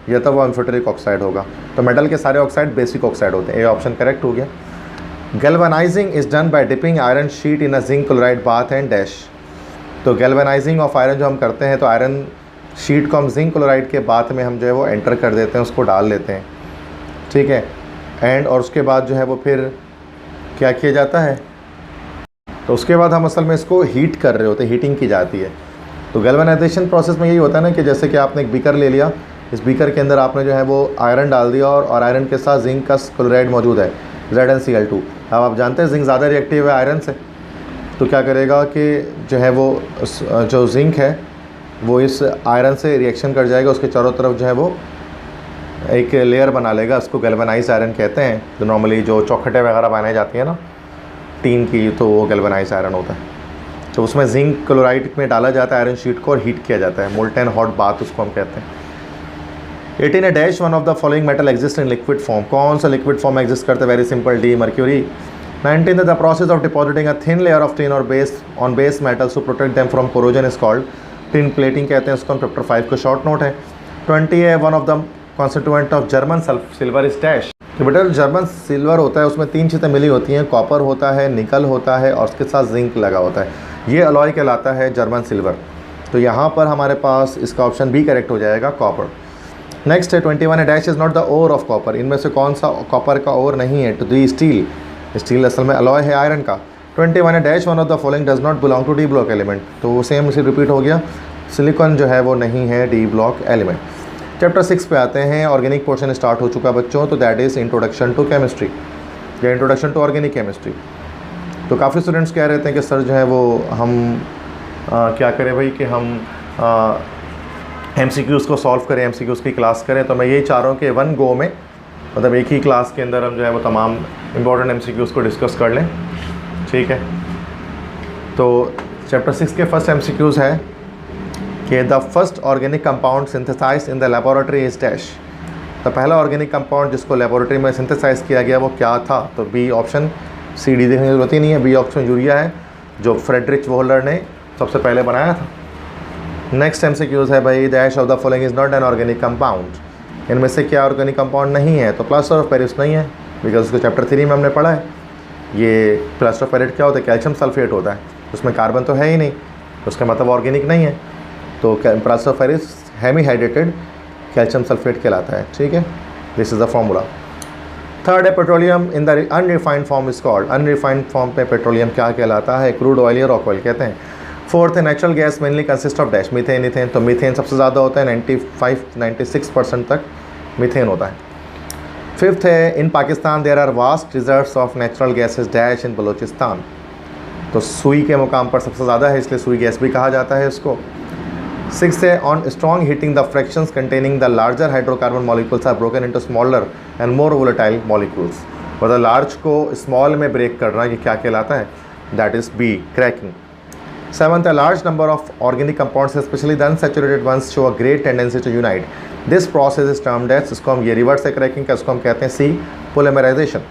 या तो वो एम्फोटरिक ऑक्साइड होगा। तो मेटल के सारे ऑक्साइड बेसिक ऑक्साइड होते हैं। ये ऑप्शन करेक्ट हो गया। Galvanising is done by dipping iron sheet in a zinc chloride bath and dash. तो गैल्वेनाइजिंग ऑफ आयरन जो हम करते हैं, तो आयरन शीट को हम जिंक क्लोराइड के बाथ में हम जो है वो एंटर कर देते हैं, उसको डाल देते हैं, ठीक है। एंड और उसके बाद जो है वो फिर क्या किया जाता है, तो उसके बाद हम असल में इसको हीट कर रहे होते हैं, हीटिंग की जाती है। तो गैल्वेनाइजेशन प्रोसेस में यही होता है ना कि जैसे कि आपने एक बीकर ले लिया, इस बीकर के अंदर आपने जो है वो आयरन डाल दिया और आयरन के साथ जिंक का क्लोराइड मौजूद है, ZnCl2। अब आप जानते हैं जिंक ज़्यादा रिएक्टिव है आयरन से, तो क्या करेगा कि जो है वो जो जिंक है वो इस आयरन से रिएक्शन कर जाएगा, उसके चारों तरफ जो है वो एक लेयर बना लेगा, उसको गैल्वेनाइज आयरन कहते हैं। जो नॉर्मली जो चौखटें वगैरह बनाई जाती हैं ना टीन की, तो वो गैल्वेनाइज आयरन होता है। तो उसमें जिंक क्लोराइड में डाला जाता है आयरन शीट को और हीट किया जाता है, मोल्टेन हॉट बाथ उसको हम कहते हैं। 18 dash one of the following metal exist in liquid form. कौन सा लिक्विड फॉर्म एग्जिस्ट करता है? Very simple, D mercury. 19 the process of depositing a thin layer of tin और base on base metals to protect them from corrosion is called tin plating कहते हैं, उसको हम chapter 5 को शॉर्ट नोट है। 20 है one of the constituent of German silver is dash. तो बेटा जर्मन सिल्वर होता है, उसमें 3 चीज़ें मिली होती हैं, कॉपर होता है, निकल होता है और उसके साथ जिंक लगा होता है, ये अलॉय कहलाता है जर्मन सिल्वर। तो यहाँ पर हमारे पास इसका ऑप्शन बी करेक्ट हो जाएगा, कॉपर। नेक्स्ट है 21 है dash is not the ore of copper. इनमें से कौन सा कॉपर का ओर नहीं है? तो दी स्टील, स्टील असल में अलॉय है आयरन का। 21 है dash one of the following does not belong to D block element. तो वो सेम इसे रिपीट हो गया, सिलिकॉन जो है वो नहीं है डी ब्लॉक एलिमेंट। चैप्टर 6 पे आते हैं, ऑर्गेनिक पोर्शन स्टार्ट हो चुका बच्चों, तो that is introduction to chemistry या इंट्रोडक्शन टू ऑर्गेनिक केमिस्ट्री। तो काफ़ी स्टूडेंट्स कह रहे थे कि सर जो है वो हम क्या करें भाई कि हम MCQs को सॉल्व करें, MCQs की क्लास करें। तो मैं यही चाह रहा हूँ कि वन गो में, मतलब एक ही क्लास के अंदर हम जो है वो तमाम इम्पॉर्टेंट MCQs को डिस्कस कर लें, ठीक है। तो चैप्टर 6 के फर्स्ट MCQs है कि the first organic compound synthesised in the laboratory is dash. तो पहला ऑर्गेनिक कंपाउंड जिसको लेबोरेटरी में सिंथेसाइज किया गया वो क्या था? तो बी ऑप्शन, सी डी देखने की जरूरत ही नहीं है, बी ऑप्शन यूरिया है, जो फ्रेडरिच वोहलर ने सबसे पहले बनाया था। नेक्स्ट MCQs है भाई, dash of the following is not an organic compound. इनमें से क्या ऑर्गेनिक कंपाउंड नहीं है? तो प्लास्टर ऑफ पेरिस नहीं है, बिकॉज उसको चैप्टर 3 में हमने पढ़ा है। ये प्लास्टर ऑफ पेरिस क्या होता है? कैल्शियम सल्फेट होता है, उसमें कार्बन तो है ही नहीं, उसका मतलब ऑर्गेनिक नहीं है। तो plaster of Paris hemi hydrated calcium sulphate कहलाता है, ठीक है। This is the formula. Third है petroleum in the unrefined form is called. Unrefined form पे पेट्रोलियम क्या कहलाता है? क्रूड ऑयल या रॉक ऑयल कहते हैं। फोर्थ है natural gas mainly consist of dash, methane, ethane. तो मीथेन सबसे ज़्यादा होता है, 95-96% तक मीथेन होता है। फिफ्थ है in Pakistan there are vast reserves of natural gases dash in Balochistan. तो सुई के मुकाम पर सबसे ज़्यादा है, इसलिए सुई गैस भी कहा जाता है इसको। सिक्स है on strong heating the fractions containing the larger hydrocarbon molecules are broken into smaller and more volatile molecules. मतलब लार्ज को स्मॉल में ब्रेक करना, ये क्या कहलाता है? That is B, cracking. Seventh, a large number of organic compounds, especially the unsaturated ones, show a great tendency to unite. This process is termed as, इसको हम ये रिवर्स है क्रैकिंग का, इसको हम कहते हैं सी, पोलिमराइजेशन।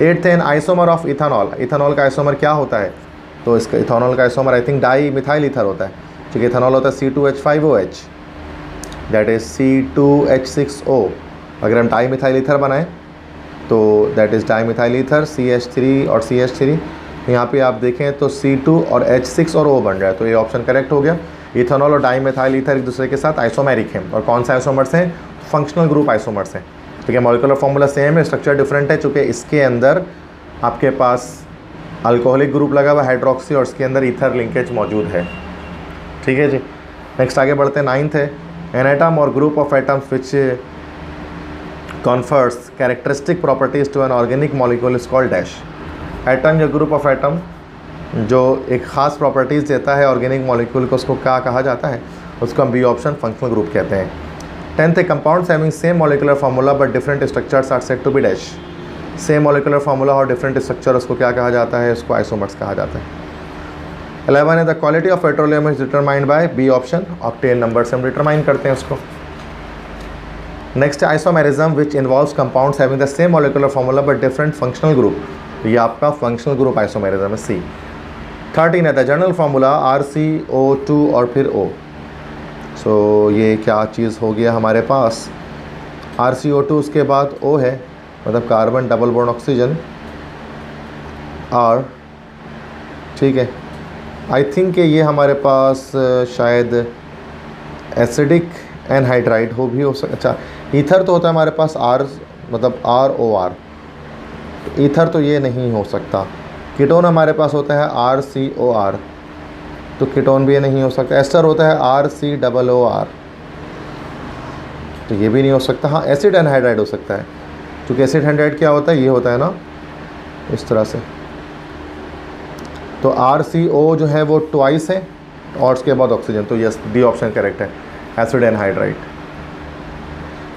एट्थ है an isomer of ethanol. Ethanol का आइसोमर क्या होता है? तो इसका इथानॉल का isomer I think dimethyl ether होता है, क्योंकि इथानॉल होता है C2H5OH, दैट इज़ C2H6O। अगर हम डाई मिथाइल ईथर बनाएं तो that is di methyl ether, CH3 और CH3। यहाँ पे आप देखें तो C2 और H6 और O बन रहा है, तो ये ऑप्शन करेक्ट हो गया। इथेनॉल और डाईमिथाइल ईथर एक दूसरे के साथ आइसोमेरिक हैं, और कौन सा आइसोमर्स हैं? फंक्शनल ग्रुप आइसोमर्स हैं, ठीक है। मॉलिक्यूलर फार्मूला सेम है, स्ट्रक्चर डिफरेंट है, चूँकि इसके अंदर आपके पास अल्कोहलिक ग्रुप लगा हुआ हाइड्रोक्सी और इसके अंदर ईथर लिंकेज मौजूद है, ठीक है जी। नेक्स्ट आगे बढ़ते हैं, नाइन्थ है एन एटम और group of atoms which confers characteristic properties to an organic molecule is called dash. Atom या ग्रुप ऑफ एटम जो एक ख़ास प्रॉपर्टीज़ देता है ऑर्गेनिक मॉलिक्यूल को, उसको क्या कहा जाता है? उसको हम बी ऑप्शन फंक्शनल ग्रुप कहते हैं। 10th है compounds having same molecular formula but different structures are said to be dash. Same molecular formula और डिफरेंट स्ट्रक्चर, उसको क्या कहा जाता है? इसको आइसोमर्स कहा जाता है। 11 है the quality of petroleum is determined by B option, octane number से हम डिटरमाइन करते हैं उसको। नेक्स्ट है isomerism which involves compounds having the same molecular formula but different functional group. ये आपका फंक्शनल ग्रुप आइसोमेरिज्म है, सी। 13 है द जनरल फार्मूला RCO2 और फिर O। सो ये क्या चीज़ हो गया हमारे पास? RCO2 उसके बाद O है, मतलब carbon double bond oxygen R, ठीक है। आई थिंक ये हमारे पास शायद एसिडिक एनहाइड्राइड भी हो सकता। अच्छा, ईथर तो होता है हमारे पास R, मतलब ROR, ईथर तो ये नहीं हो सकता। कीटोन हमारे पास होता है RCOR, तो कीटोन भी ये नहीं हो सकता। एस्टर होता है RCOOR, तो ये भी नहीं हो सकता। हाँ, एसिड एनहाइड्राइड हो सकता है, क्योंकि एसिड एनहाइड्राइड क्या होता है? ये होता है ना इस तरह से। तो RCO जो है वो ट्वाइस है और उसके बाद ऑक्सीजन, तो यस डी ऑप्शन करेक्ट है, एसिड एनहाइड्राइड।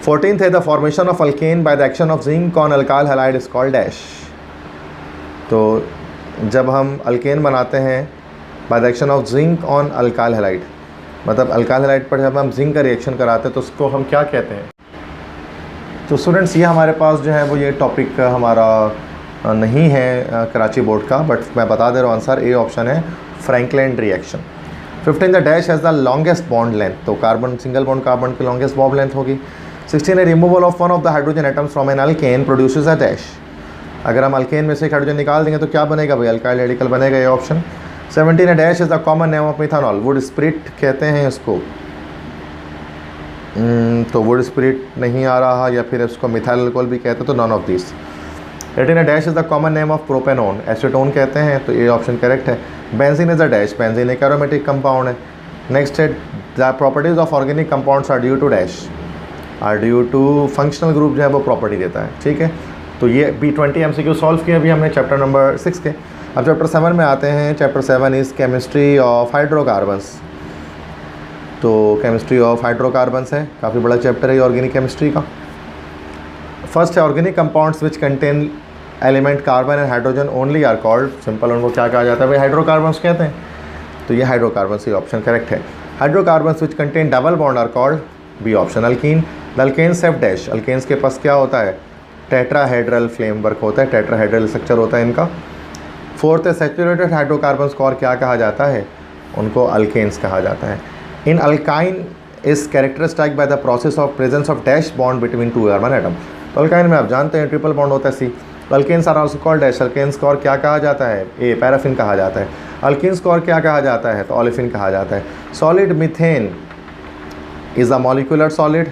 14th है the formation of alkane bye the action of zinc on alkyl halide is called dash. तो जब हम अल्केन बनाते हैं bye the action of zinc on alkyl halide, मतलब alkyl halide पर जब हम जिंक का रिएक्शन कराते हैं तो उसको हम क्या कहते हैं? तो स्टूडेंट्स ये हमारे पास जो है वो ये टॉपिक हमारा नहीं है कराची बोर्ड का, बट मैं बता दे रहा हूँ आंसर ए ऑप्शन है, Frankland reaction. 15 the dash has the longest bond length, तो कार्बन सिंगल बॉन्ड कार्बन की लॉन्गेस्ट बॉन्ड लेंथ होगी। 16 है removal of one of the hydrogen atoms from an alkane produces a dash. अगर हम alkane में से एक हाइड्रोजन निकाल देंगे तो क्या बनेगा भाई? अल्काइल रेडिकल बनेगा, ये ऑप्शन। 17 है dash is the common name of methanol, would spirit कहते हैं इसको। तो वुड स्पिरिट नहीं आ रहा, या फिर इसको मिथाइल अल्कोहल भी कहते हैं, तो नॉन ऑफ दिस। 18 है dash is the common name of propanone, acetone कहते हैं, तो ये ऑप्शन करेक्ट है। Benzene is the dash, benzene एक एरोमेटिक कंपाउंड है। नेक्स्ट है the properties of organic compounds are due to dash, are due to functional group जो है वो प्रॉपर्टी देता है, ठीक है। तो ये B20 MCQ सॉल्व किया अभी हमने चैप्टर नंबर 6 के। अब चैप्टर 7 में आते हैं। Chapter 7 is chemistry of hydrocarbons. तो केमिस्ट्री ऑफ हाइड्रोकार्बन्स है, काफ़ी बड़ा चैप्टर है ऑर्गेनिक केमिस्ट्री का। फर्स्ट है organic compounds which contain element carbon and hydrogen only are called, simple उनको क्या कहा जाता है भाई? हाइड्रोकार्बन्स कहते हैं, तो ये हाइड्रोकार्बन्स ये ऑप्शन करेक्ट है। Hydrocarbons which contain double bond are called, B option alkene. The alkanes have dash, alkanes के पास क्या होता है? टेट्राहेड्रल फ्लेमवर्क होता है, टेट्राहेड्रल स्ट्रक्चर होता है इनका। फोर्थ है सैचुरेटेड हाइड्रोकार्बन्स को और क्या कहा जाता है? उनको अल्केन्स कहा जाता है। In alkyne is characteristic by the process of presence of dash bond between two carbon atom. तो अल्काइन में आप जानते हैं ट्रिपल बॉन्ड होता है, C. Alkanes are also called dash, alkanes को और क्या कहा जाता है? ए पैराफिन कहा जाता है। अल्किन्स को और क्या कहा जाता है? तो ओलेफिन कहा जाता है। Solid methane is a molecular solid,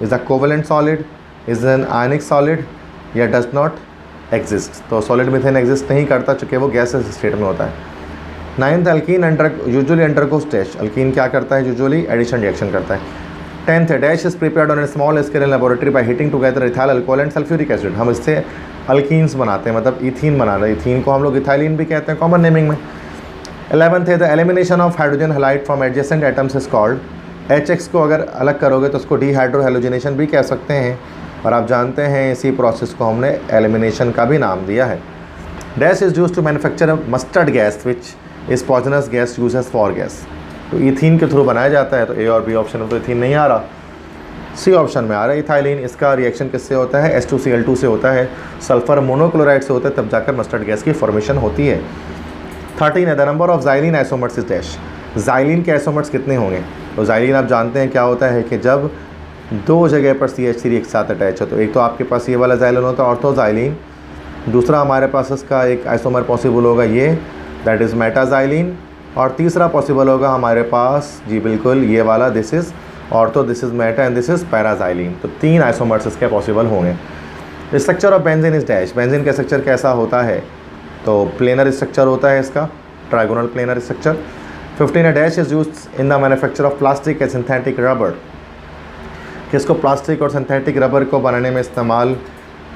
is a covalent solid, is an ionic solid, या डज नॉट एग्जिस्ट। तो सॉलिड मीथेन एग्जिस्ट नहीं करता चूँकि वो गैसेस स्टेट में होता है। 9th alkyne usually undergoes dash, alkyne क्या करता है? यूजुअली एडिशन रिएक्शन करता है। 10th dash is prepared on A small scale in laboratory by heating together ethyl alcohol and sulphuric acid. हम इससे अल्कीन्स बनाते हैं, मतलब इथीन बना रहे हैं। इथीन को हम लोग इथाइलिन भी कहते हैं कॉमन नेमिंग में। 11th है the elimination of hydrogen halide from adjacent atoms is called, HX को अगर अलग करोगे तो उसको डीहाइड्रोहेलोजिनेशन भी कह सकते हैं, और आप जानते हैं इसी प्रोसेस को हमने एलिमिनेशन का भी नाम दिया है। Dash is used to manufacture mustard gas which is poisonous gas uses for gas. तो इथीन के थ्रू बनाया जाता है, तो ए और बी ऑप्शन में तो इथीन नहीं आ रहा, सी ऑप्शन में आ रहा है इथाइलिन। इसका रिएक्शन किससे होता है? H2Cl2 से होता है, सल्फर मोनोक्लोराइड से होता है, तब जाकर मस्टर्ड गैस की फॉर्मेशन होती है। 13 है the number of xylene isomers is dash, xylene के आइसोमर्स कितने होंगे? तो ज़ाइलिन आप जानते हैं क्या होता है कि जब दो जगह पर CH3 एक साथ अटैच हो, तो एक तो आपके पास ये वाला ज़ाइलिन होता है ऑर्थोज़ाइलिन, दूसरा हमारे पास इसका एक आइसोमर पॉसिबल होगा ये, दैट इज़ मेटाज़ाइलिन, और तीसरा पॉसिबल होगा हमारे पास जी बिल्कुल ये वाला, this is ortho, this is meta and this is paraxylene. तो 3 आइसोमर्स इसके पॉसिबल होंगे। Structure of benzene is dash, benzene का स्ट्रक्चर कैसा होता है? तो प्लेनर स्ट्रक्चर होता है इसका, trigonal planar structure. 15 dash is used in the manufacture of plastic and synthetic rubber, किसको प्लास्टिक और सिंथेटिक रबर को बनाने में इस्तेमाल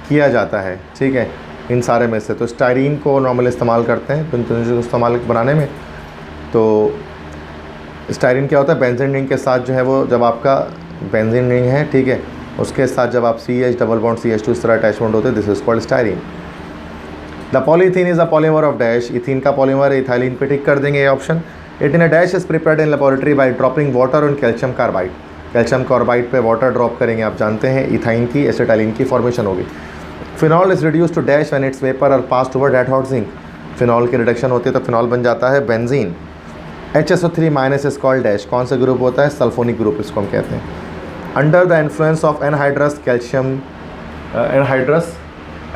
किया जाता है, ठीक है, इन सारे में से। तो स्टाइरीन को नॉर्मल इस्तेमाल करते हैं तो इस्तेमाल बनाने में। तो स्टाइरीन क्या होता है? बेंजीन रिंग के साथ जो है वो जब आपका बेंजीन रिंग है, ठीक है, उसके साथ जब आप CH डबल बॉन्ड CH2 इस तरह अटैचमेंट होते हैं, this is called styrene. The polythene is a polymer of dash, ethene का पॉलीमर है, इथाइलिन पे टिक कर देंगे ये option. It in a dash is prepared in laboratory bye dropping water on calcium carbide, calcium carbide पे water drop करेंगे, आप जानते हैं इथाइन की एसिटाइलिन की फॉर्मेशन होगी। Phenol is reduce to dash when its vapour और pass toward red hot zinc, phenol की रिडक्शन होती है तो फिनॉल बन जाता है benzene. HSO3 minus is called dash, कौन सा ग्रुप होता है, सल्फोनिक ग्रुप इसको हम कहते हैं। Under the influence of anhydrous calcium anhydrous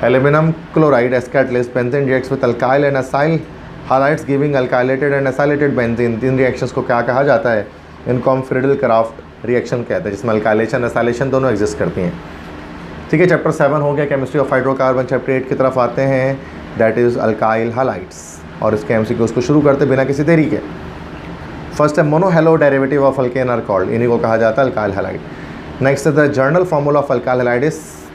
aluminium chloride as catalyst, benzene reacts with alkyl and acyl halides giving alkylated and acylated benzene. इन reactions को क्या कहा जाता है, इनको हम फ्रीडल क्राफ्ट रिएक्शन कहते हैं, जिसमें अल्काइलेशन असाइलेशन दोनों एग्जिस्ट करती हैं। ठीक है, चैप्टर 7 हो गया केमिस्ट्री ऑफ हाइड्रोकार्बन। चैप्टर 8 की तरफ आते हैं, दैट इज़ अल्काइल हालाइड्स, और इसके MCQs को शुरू करते बिना किसी देरी के। फर्स्ट है monohalo derivative of alkane are called, इन्हीं को कहा जाता है अल्काइल हालाइड। नेक्स्ट है the general formula of alkyl halide,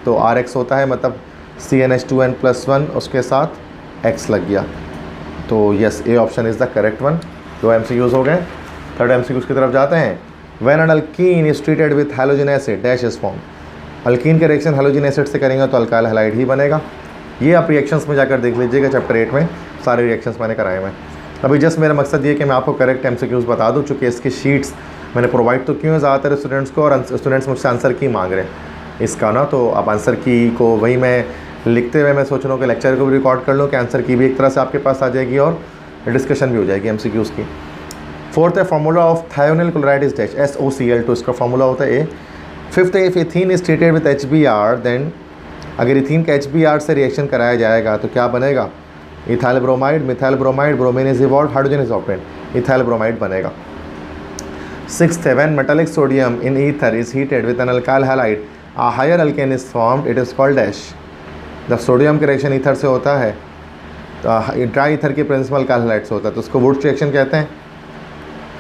तो RX होता है, मतलब CnH2n+1 उसके साथ X लग गया, तो yes A option is the correct one. 2 MCQs हो गए। थर्ड MCQs की तरफ जाते हैं। When an alkene is treated with halogen acid dash is form, alkyne के रिएक्शन हैलोजन एसिड से करेंगे तो अल्काइल हालाइड ही बनेगा। ये आप रिएक्शंस में जाकर देख लीजिएगा, चैप्टर 8 में सारे रिएक्शंस मैंने कराए हुए हैं। अभी जस्ट मेरा मकसद ये कि मैं आपको करेक्ट MCQs बता दूं, चूँकि इसकी शीट्स मैंने प्रोवाइड तो क्यों है ज़्यादातर स्टूडेंट्स को, और स्टूडेंट्स मुझसे आंसर की मांग रहे हैं इसका ना, तो आप आंसर की को वही मैं लिखते हुए मैं सोच रहा हूँ कि लेक्चर को भी रिकॉर्ड कर लूँ कि आंसर की भी एक तरह से आपके पास आ जाएगी और डिस्कशन भी हो जाएगी MCQs की। फोर्थ है formula of thionyl chloride is dash, SOCl2 इसका फार्मूला होता है ए। फिफ्थ है if ethene is treated with HBr, then अगर इथीन का HBr से रिएक्शन कराया जाएगा तो क्या बनेगा, ethyl bromide, methyl bromide, bromine is evolve, hydrogen is obtained, ethyl bromide बनेगा। सिक्स्थ है when metallic sodium in ether is heated with an alkyl halide a higher alkane is formed, it is called dash. जब sodium का reaction ether से होता है तो dry ether के presence में अल्काइल हैलाइड से होता है, तो उसको वुड्स रिएक्शन कहते हैं,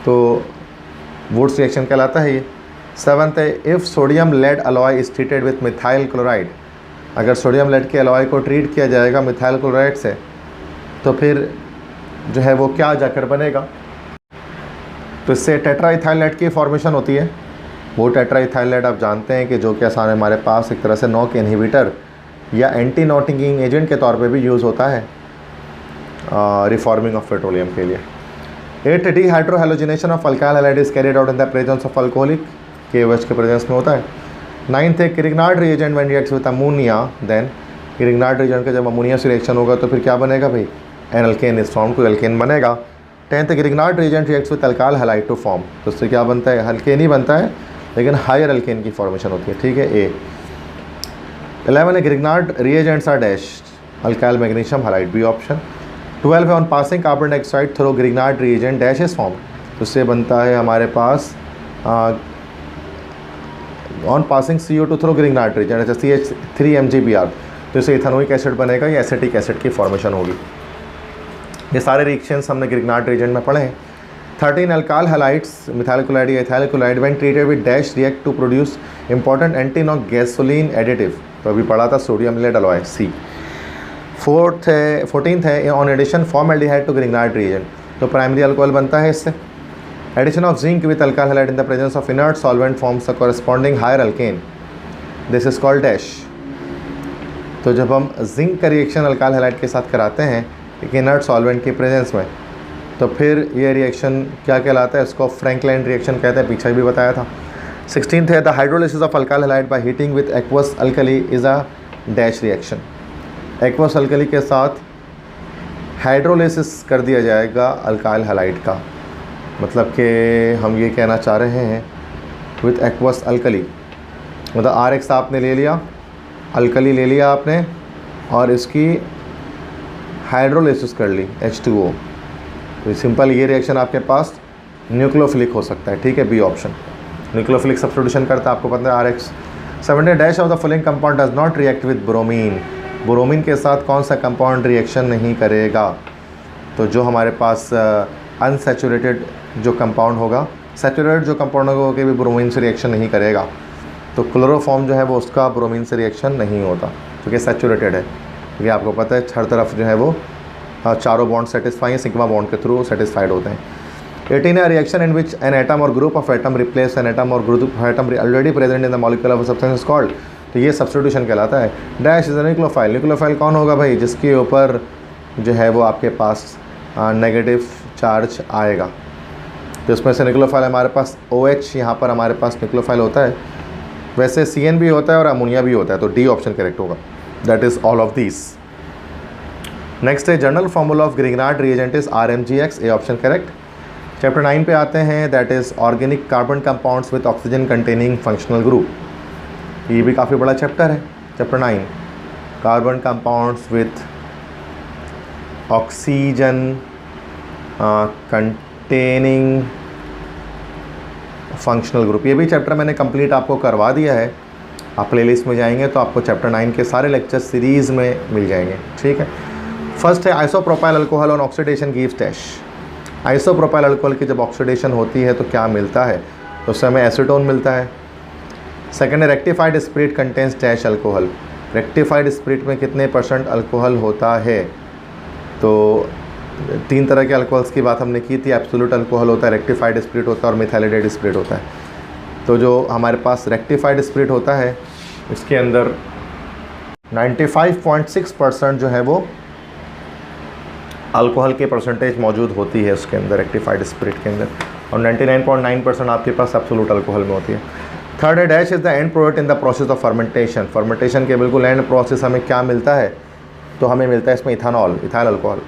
तो वुड्स रिएक्शन कहलाता है ये। सेवन्थ है if sodium lead alloy is treated with methyl chloride, अगर सोडियम लेड के अलॉय को ट्रीट किया जाएगा मिथाइल क्लोराइड से तो फिर जो है वो क्या जाकर बनेगा, तो इससे टेट्राइथाइलेट की फॉर्मेशन होती है। वो टेट्राइथाइलेट आप जानते हैं कि जो कि आसान हमारे पास एक तरह से नॉक इनहिबिटर या एंटी नॉटिंगिंग एजेंट के तौर पे भी यूज़ होता है रिफॉर्मिंग ऑफ पेट्रोलियम के लिए। 8 dehydrohalogenation of alkyl halide is carried out in the presence of alcoholic, KOH के प्रेजेंस में होता है। 9th है Grignard reagent when reacts with ammonia, then Grignard reagent का जब अमोनिया से रिएक्शन होगा तो फिर क्या बनेगा भाई, एन अल्केन इज फॉर्म, कोई अल्केन बनेगा। 10th Grignard reagent reacts with alkyl halide to form, तो उससे क्या बनता है, अल्केन ही बनता है लेकिन हायर अल्केन की फॉर्मेशन होती है, ठीक है ए। 11 है Grignard reagents are dash, alkyl magnesium halide, B option. 12 है on passing carbon dioxide through Grignard reagent dash is form, तो उससे बनता है हमारे पास on passing CO2 through Grignard reagent, जैसे CH3MgBr, तो इससे इथेनोइक एसिड बनेगा या एसिटिक एसिड की फॉर्मेशन होगी। ये सारे रिएक्शंस हमने ग्रिग्नार्ड रिएजेंट में पढ़े हैं। 13 अल्काइल हैलाइड्स मिथाइल क्लोराइड या ethyl chloride when treated with dash react to produce important anti knock gasoline additive, तो अभी पढ़ा था sodium lead alloy, C. 14th है on addition formaldehyde to Grignard reagent, तो प्राइमरी अल्कोहल बनता है इससे। Addition of zinc with alkyl halide in the presence of inert solvent forms the corresponding higher alkane, this is called dash. तो जब हम zinc का reaction alkyl halide के साथ कराते हैं एक इनर्ट सॉल्वेंट के प्रेजेंस में, तो फिर ये रिएक्शन क्या कहलाता है, इसको फ्रैंकलाइन रिएक्शन कहते हैं, पीछे भी बताया था। 16th है the hydrolysis of alkyl halide by heating with aqueous alkali is a dash reaction, aqueous alkali के साथ हाइड्रोलिसिस कर दिया जाएगा अल्काइल हैलाइड का, मतलब कि हम ये कहना चाह रहे हैं विथ एक्वस अल्कली, मतलब RX आपने ले लिया, अल्कली ले लिया आपने और इसकी हाइड्रोलिसिस कर ली H2O, तो सिंपल ये रिएक्शन आपके पास न्यूक्लियोफिलिक हो सकता है, ठीक है, बी ऑप्शन। न्यूक्लियोफिलिक सब्स्टिट्यूशन करता है, आपको पता है RX। 17 dash of the following compound does not react with bromine, bromine के साथ कौन सा कंपाउंड रिएक्शन नहीं करेगा, तो जो हमारे पास अनसैचुरेटेड जो कंपाउंड होगा, सैचुरेटेड जो कंपाउंड होगा वो भी ब्रोमीन से रिएक्शन नहीं करेगा, तो क्लोरोफॉर्म जो है वो उसका ब्रोमीन से रिएक्शन नहीं होता क्योंकि सैचुरेटेड है, क्योंकि आपको पता है हर तरफ जो है वो चारों बॉन्ड सेटिस्फाई हैं, सिग्मा बॉन्ड के थ्रू सेटिस्फाइड होते हैं। 18 है reaction in which an atom और group of atom replace an atom और group of atom already present in the molecule of substance called, तो ये सब्स्टिट्यूशन कहलाता है। Dash is a nucleophile, nucleophile कौन होगा भाई, जिसके ऊपर जो है वो आपके पास नेगेटिव चार्ज आएगा। तो इसमें से न्यूक्लियोफाइल हमारे पास OH, यहाँ पर हमारे पास न्यूक्लियोफाइल होता है, वैसे CN भी होता है और अमोनिया भी होता है, तो D ऑप्शन करेक्ट होगा, that is all of these. Next है general formula of Grignard reagent is RMgX, A option correct. Chapter 9 पे आते हैं, that is organic carbon compounds with oxygen containing functional group. ये भी काफ़ी बड़ा चैप्टर है, chapter 9 carbon compounds with oxygen containing functional group. ये भी चैप्टर मैंने कंप्लीट आपको करवा दिया है, आप प्लेलिस्ट में जाएंगे तो आपको चैप्टर 9 के सारे लेक्चर सीरीज़ में मिल जाएंगे, ठीक है। फर्स्ट है isopropyl alcohol on oxidation gives dash. Isopropyl alcohol की जब ऑक्सीडेशन होती है तो क्या मिलता है, तो उससे हमें एसीटोन मिलता है। सेकेंड है rectified spirit contains dash alcohol. Rectified spirit में कितने % अल्कोहल होता है, तो 3 तरह के अल्कोहल्स की बात हमने की थी, एब्सोल्यूट अल्कोहल होता है, रेक्टिफाइड स्पिरिट होता है और मिथाइलेटेड स्पिरिट होता है। तो जो हमारे पास रेक्टिफाइड स्पिरिट होता है इसके अंदर 95.6% जो है वो अल्कोहल के परसेंटेज मौजूद होती है उसके अंदर, रेक्टिफाइड स्पिरिट के अंदर, और 99.9% आपके पास एब्सोल्यूट अल्कोहल में होती है। थर्ड है dash is the end product in the process of fermentation. Fermentation के बिल्कुल एंड प्रोसेस हमें क्या मिलता है, तो हमें मिलता है इसमें इथानॉल, इथाइल अल्कोहल।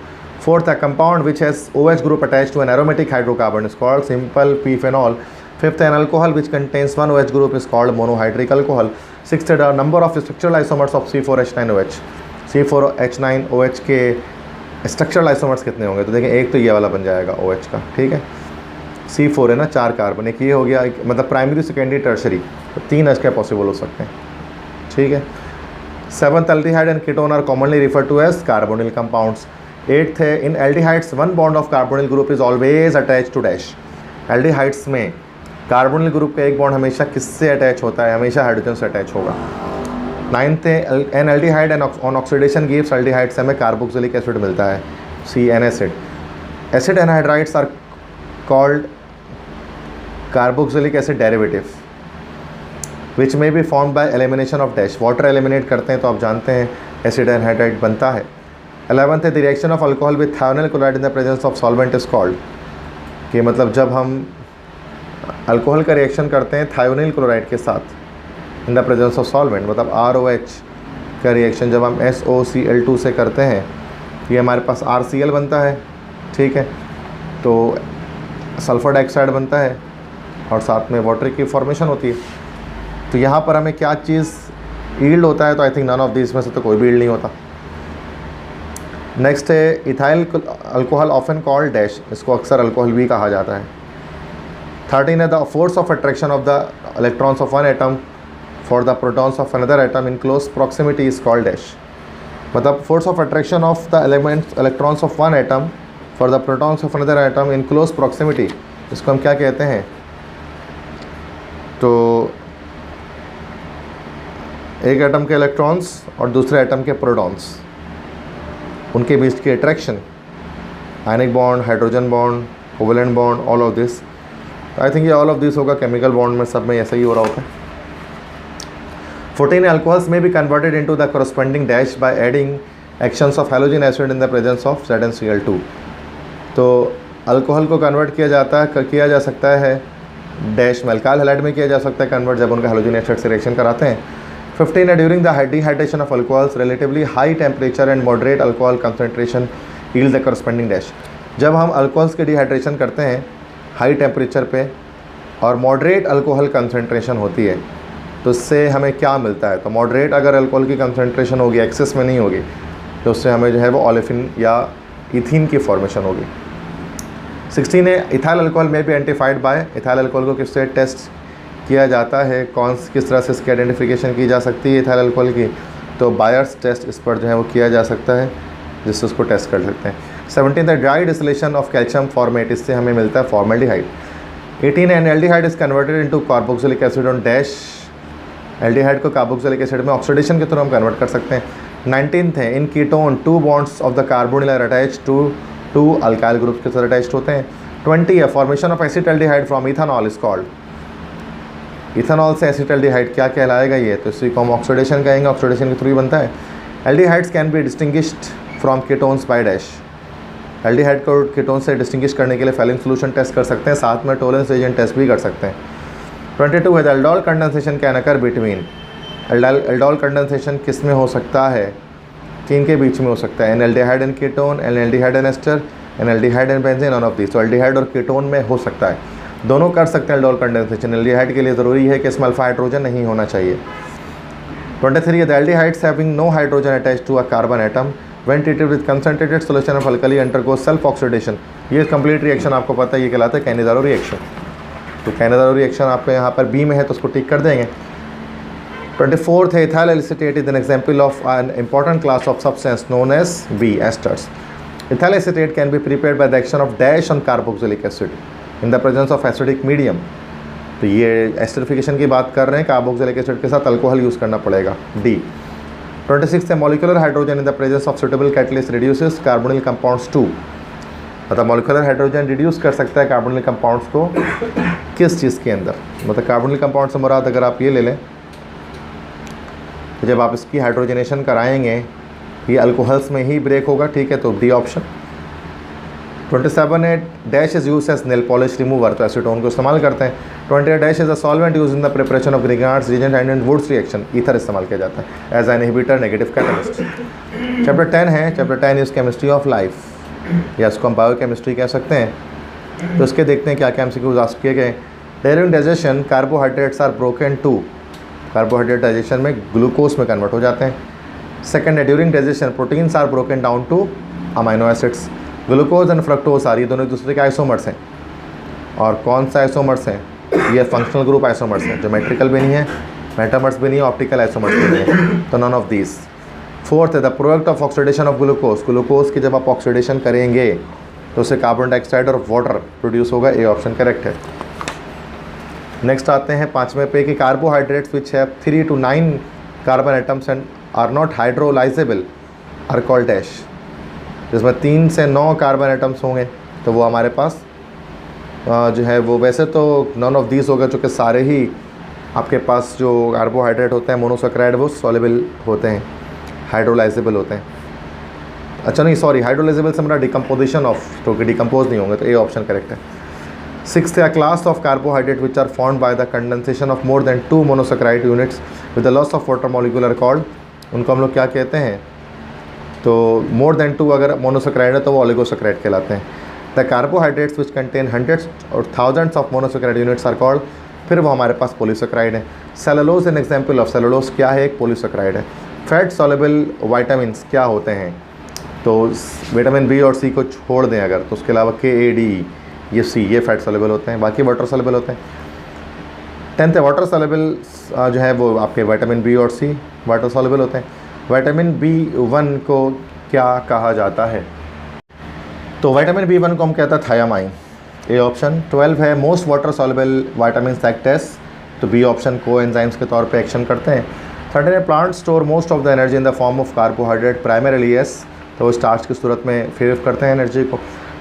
फोर्थ है compound which has OH group attach to an aromatic hydrocarbon is called simple P phenol. Fifth an alcohol which contains 1 OH group is called monohydric alcohol. Sixth है number of structural isomers of C4H9OH। C4H9OH के structural isomers कितने होंगे, तो देखें एक तो ये वाला बन जाएगा OH का, ठीक है। C4 है ना, 4 कार्बन, एक ये हो गया, मतलब प्राइमरी सेकेंडरी टर्शरी, तो 3 H के पॉसिबल हो सकते हैं, ठीक है। Seventh aldehyde and ketone are commonly refer to as carbonyl compounds. Eighth है in aldehydes 1 bond of carbonyl group is always attach to dash. Aldehydes में कार्बोनिल ग्रुप का एक बॉन्ड हमेशा किससे अटैच होता है, हमेशा हाइड्रोजन से अटैच होगा। नाइन्थ है an aldehyde and on oxidation gives aldehyde से हमें कार्बोक्सिलिक एसिड मिलता है, CN acid. Acid anhydrides are called carboxylic acid derivative which may be form by elimination of dash. Water eliminate करते हैं तो आप जानते हैं एसिड एनहाइड्राइड बनता है। 11th है the reaction of alcohol with thionyl chloride in the presence of solvent is called, कि मतलब जब हम अल्कोहल का रिएक्शन करते हैं थायोनिल क्लोराइड के साथ इन द प्रेजेंस ऑफ सॉल्वेंट, मतलब ROH का रिएक्शन जब हम SOCl2 से करते हैं, ये हमारे पास RCl बनता है, ठीक है, तो सल्फर डाइऑक्साइड बनता है और साथ में वाटर की फॉर्मेशन होती है। तो यहाँ पर हमें क्या चीज़ ईल्ड होता है, तो I think none of this में से तो कोई भी ईल्ड नहीं होता। नेक्स्ट है ethyl alcohol often called dash, इसको अक्सर अल्कोहल भी कहा जाता है। 13 है the force of attraction of the electrons of one atom for the protons of another atom in close proximity is called dash. मतलब force of attraction of the electrons of one atom for the protons of another atom in close proximity, इसको हम क्या कहते हैं, तो एक atom के electrons और दूसरे एटम के प्रोटॉन्स, उनके बीच की attraction, ionic bond, hydrogen bond, covalent bond, all of this. I think ये ऑल ऑफ दिस होगा, केमिकल बॉन्ड में सब में ऐसा ही हो रहा होता है। 14 अल्कोहल्स में be converted into the corresponding dash by adding actions of halogen acid in the presence of ZnCl2। तो अल्कोहल को कन्वर्ट किया जा सकता है डैश में, अल्काइल हैलाइड में किया जा सकता है कन्वर्ट जब उनका हैलोजन एसिड से रिएक्शन कराते हैं। 15 है during the dehydration of alcohols relatively high temperature and moderate alcohol concentration yield the corresponding dash. जब हम अल्कोहल्स के डिहाइड्रेशन करते हैं हाई टेम्परेचर पे और मॉडरेट अल्कोहल कंसनट्रेशन होती है, तो उससे हमें क्या मिलता है, तो मॉडरेट अगर अल्कोहल की कंसनट्रेशन होगी, एक्सेस में नहीं होगी, तो उससे हमें जो है वो ओलेफिन या इथीन की फॉर्मेशन होगी। 16 है इथाइल अल्कोहल में भी आइडेंटिफाइड बाय, इथाइल अल्कोहल को किससे टेस्ट किया जाता है, किस तरह से इसकी आइडेंटिफिकेशन की जा सकती है इथाइल अल्कोहल की, तो बायर्स टेस्ट इस पर जो है वो किया जा सकता है, जिससे उसको टेस्ट कर सकते हैं। 17 है dry distillation of calcium formate, इससे हमें मिलता है फॉर्मेल्डिहाइड। 18 है aldehyde is converted into carboxylic acid on dash, aldehyde को कार्बोक्सिलिक एसिड में ऑक्सीडेशन के थ्रू हम कन्वर्ट कर सकते हैं। 19th है in ketone 2 bonds of the carbonyl are attach to 2 alkyl groups के साथ अटैच्ड होते हैं। 20 है formation of acetaldehyde from ethanol is called, ethanol से एसिटल्डिहाइड क्या कहलाएगा ये, तो इसी को हम ऑक्सीडेशन कहेंगे, ऑक्सीडेशन के थ्रू ही बनता है। Aldehydes can be distinguished from ketones by dash, aldehyde को कीटोन से डिस्टिंग्विश करने के लिए फेलिंग सोल्यूशन टेस्ट कर सकते हैं, साथ में टोलेंस एजेंट टेस्ट भी कर सकते हैं। 22 है the aldol condensation can occur between, aldol condensation किस में हो सकता है, किन के बीच में हो सकता है, aldehyde and ketone, aldehyde and ester, aldehyde and benzene, none of this. तो एल्डिहाइड और कीटोन में हो सकता है, दोनों कर सकते हैं एल्डोल कंडेंसेशन। एल्डिहाइड के लिए ज़रूरी है कि इसमें अल्फा हाइड्रोजन नहीं होना चाहिए। 23 है the aldehydes having no hydrogen attached to a carbon atom when treated with concentrated solution of alkali undergoes self oxidation. ये कंप्लीट रिएक्शन आपको पता है, ये कहलाता है कैनिज़ारो रिएक्शन। तो कैनिज़ारो रिएक्शन आपके यहाँ पर बी में है तो उसको टिक कर देंगे। 24 है ethyl acetate is an example of an important class of substance known as B esters. Ethyl acetate can be prepared by the action of dash on carboxylic acid in the presence of acidic medium. तो ये esterification की बात कर रहे हैं, carboxylic acid के साथ alcohol use करना पड़ेगा, डी। 26 है molecular hydrogen in the presence of suitable catalyst reduces carbonyl compounds to, मतलब मॉलिक्यूलर हाइड्रोजन रिड्यूस कर सकता है कार्बोनिल कंपाउंड्स को किस चीज़ के अंदर, मतलब कार्बोनिल कंपाउंड से मुराद अगर आप ये ले लें तो जब आप इसकी हाइड्रोजनेशन कराएंगे ये अल्कोहल्स में ही ब्रेक होगा, ठीक है, तो डी ऑप्शन। 27 है dash is use as nail polish remover, तो एसीटोन को इस्तेमाल करते हैं। 28 dash is a solvent use in the preparation of Grignard's reagent and Wurtz reaction, ether इस्तेमाल किया जाता है as an inhibitor negative catalyst. Chapter 10 है, chapter 10 is chemistry of life, या इसको हम बायोकेमिस्ट्री कह सकते हैं। तो इसके देखते हैं क्या क्या एमसीक्यूज आस्क किए गए। During digestion carbohydrates are broken to, carbohydrate digestion में ग्लूकोज में कन्वर्ट हो जाते हैं। सेकंड है during digestion proteins are broken down to amino acids, glucose and fructose are ये दोनों एक दूसरे के आइसोमर्स हैं। और कौन सा आइसोमर्स हैं, ये फंक्शनल ग्रुप आइसोमर्स हैं, जोमेट्रिकल भी नहीं है, मेटामर्स भी नहीं है, ऑप्टिकल आइसोमर्स भी नहीं है, तो नॉन ऑफ दिस। फोर्थ है the product of oxidation of glucose, glucose की जब आप ऑक्सीडेशन करेंगे तो उससे कार्बन डाइऑक्साइड और वाटर प्रोड्यूस होगा, ए ऑप्शन करेक्ट है। नेक्स्ट आते हैं 5वें पे कि carbohydrates which have 3 to 9 carbon atoms and are not hydrolysable are called dash, जिसमें 3 से 9 कार्बन एटम्स होंगे तो वो हमारे पास जो है वो वैसे तो नॉन ऑफ दीज होगा, चूँकि सारे ही आपके पास जो कार्बोहाइड्रेट होते हैं मोनोसैकेराइड वो सॉल्युबल होते हैं, हाइड्रोलाइजेबल होते हैं। अच्छा नहीं सॉरी, हाइड्रोलाइजेबल से हमारा डिकम्पोजिशन ऑफ, तो डिकम्पोज नहीं होंगे, तो ए ऑप्शन करेक्ट है। 6th है class of carbohydrate which are formed by the condensation of more than 2 monosaccharide units with the loss of water molecule are called, उनको हम लोग क्या कहते हैं, तो मोर देन 2 अगर मोनोसैकेराइड है तो वो ओलिगोसैकेराइड कहलाते हैं। The carbohydrates which contain hundreds और thousands of monosaccharide units are called, फिर वो हमारे पास पॉलीसैकेराइड है। Cellulose an example of cellulose क्या है, एक पॉलीसैकेराइड है। फैट सॉल्युबल वाइटामिन क्या होते हैं, तो विटामिन बी और सी को छोड़ दें अगर, तो उसके अलावा के ए डी ये सी ये फैट सॉल्युबल होते हैं, बाकी वाटर सॉल्युबल होते हैं। 10th है वाटर सॉल्युबल जो है वो आपके विटामिन बी और सी वाटर सॉल्युबल होते हैं। विटामिन B1 को क्या कहा जाता है, तो विटामिन B1 को हम कहते हैं थायामाइन, ए ऑप्शन। 12 है most water soluble vitamin act as, तो बी ऑप्शन को एंजाइम्स के तौर पे एक्शन करते हैं। 13 plant store most of the energy in the form of carbohydrate primarily as, तो वो स्टार्च की सूरत में फेव करते हैं एनर्जी को।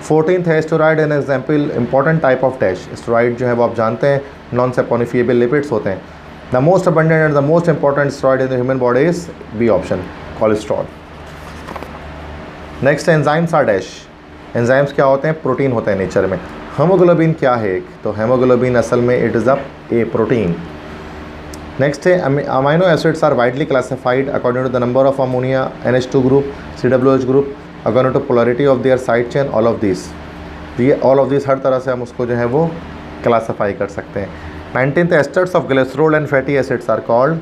14th है steroid an example important type of dash, steroid जो है वो आप जानते हैं नॉन सैपोनिफिएबल लिपिड्स होते हैं। The most abundant and the most important steroid in the human body is B option cholesterol. Next enzymes are dash, enzymes क्या होते हैं, प्रोटीन होते हैं नेचर में। हेमोग्लोबिन क्या है, तो हेमोग्लोबिन असल में it is a a protein. Next है amino acids are widely classified according to the number of ammonia NH2 group COOH group according to polarity of their side chain, all of this. ये all of this हर तरह से हम उसको जो है वो क्लासीफाई कर सकते हैं। 19th esters of glycerol and fatty acids are called,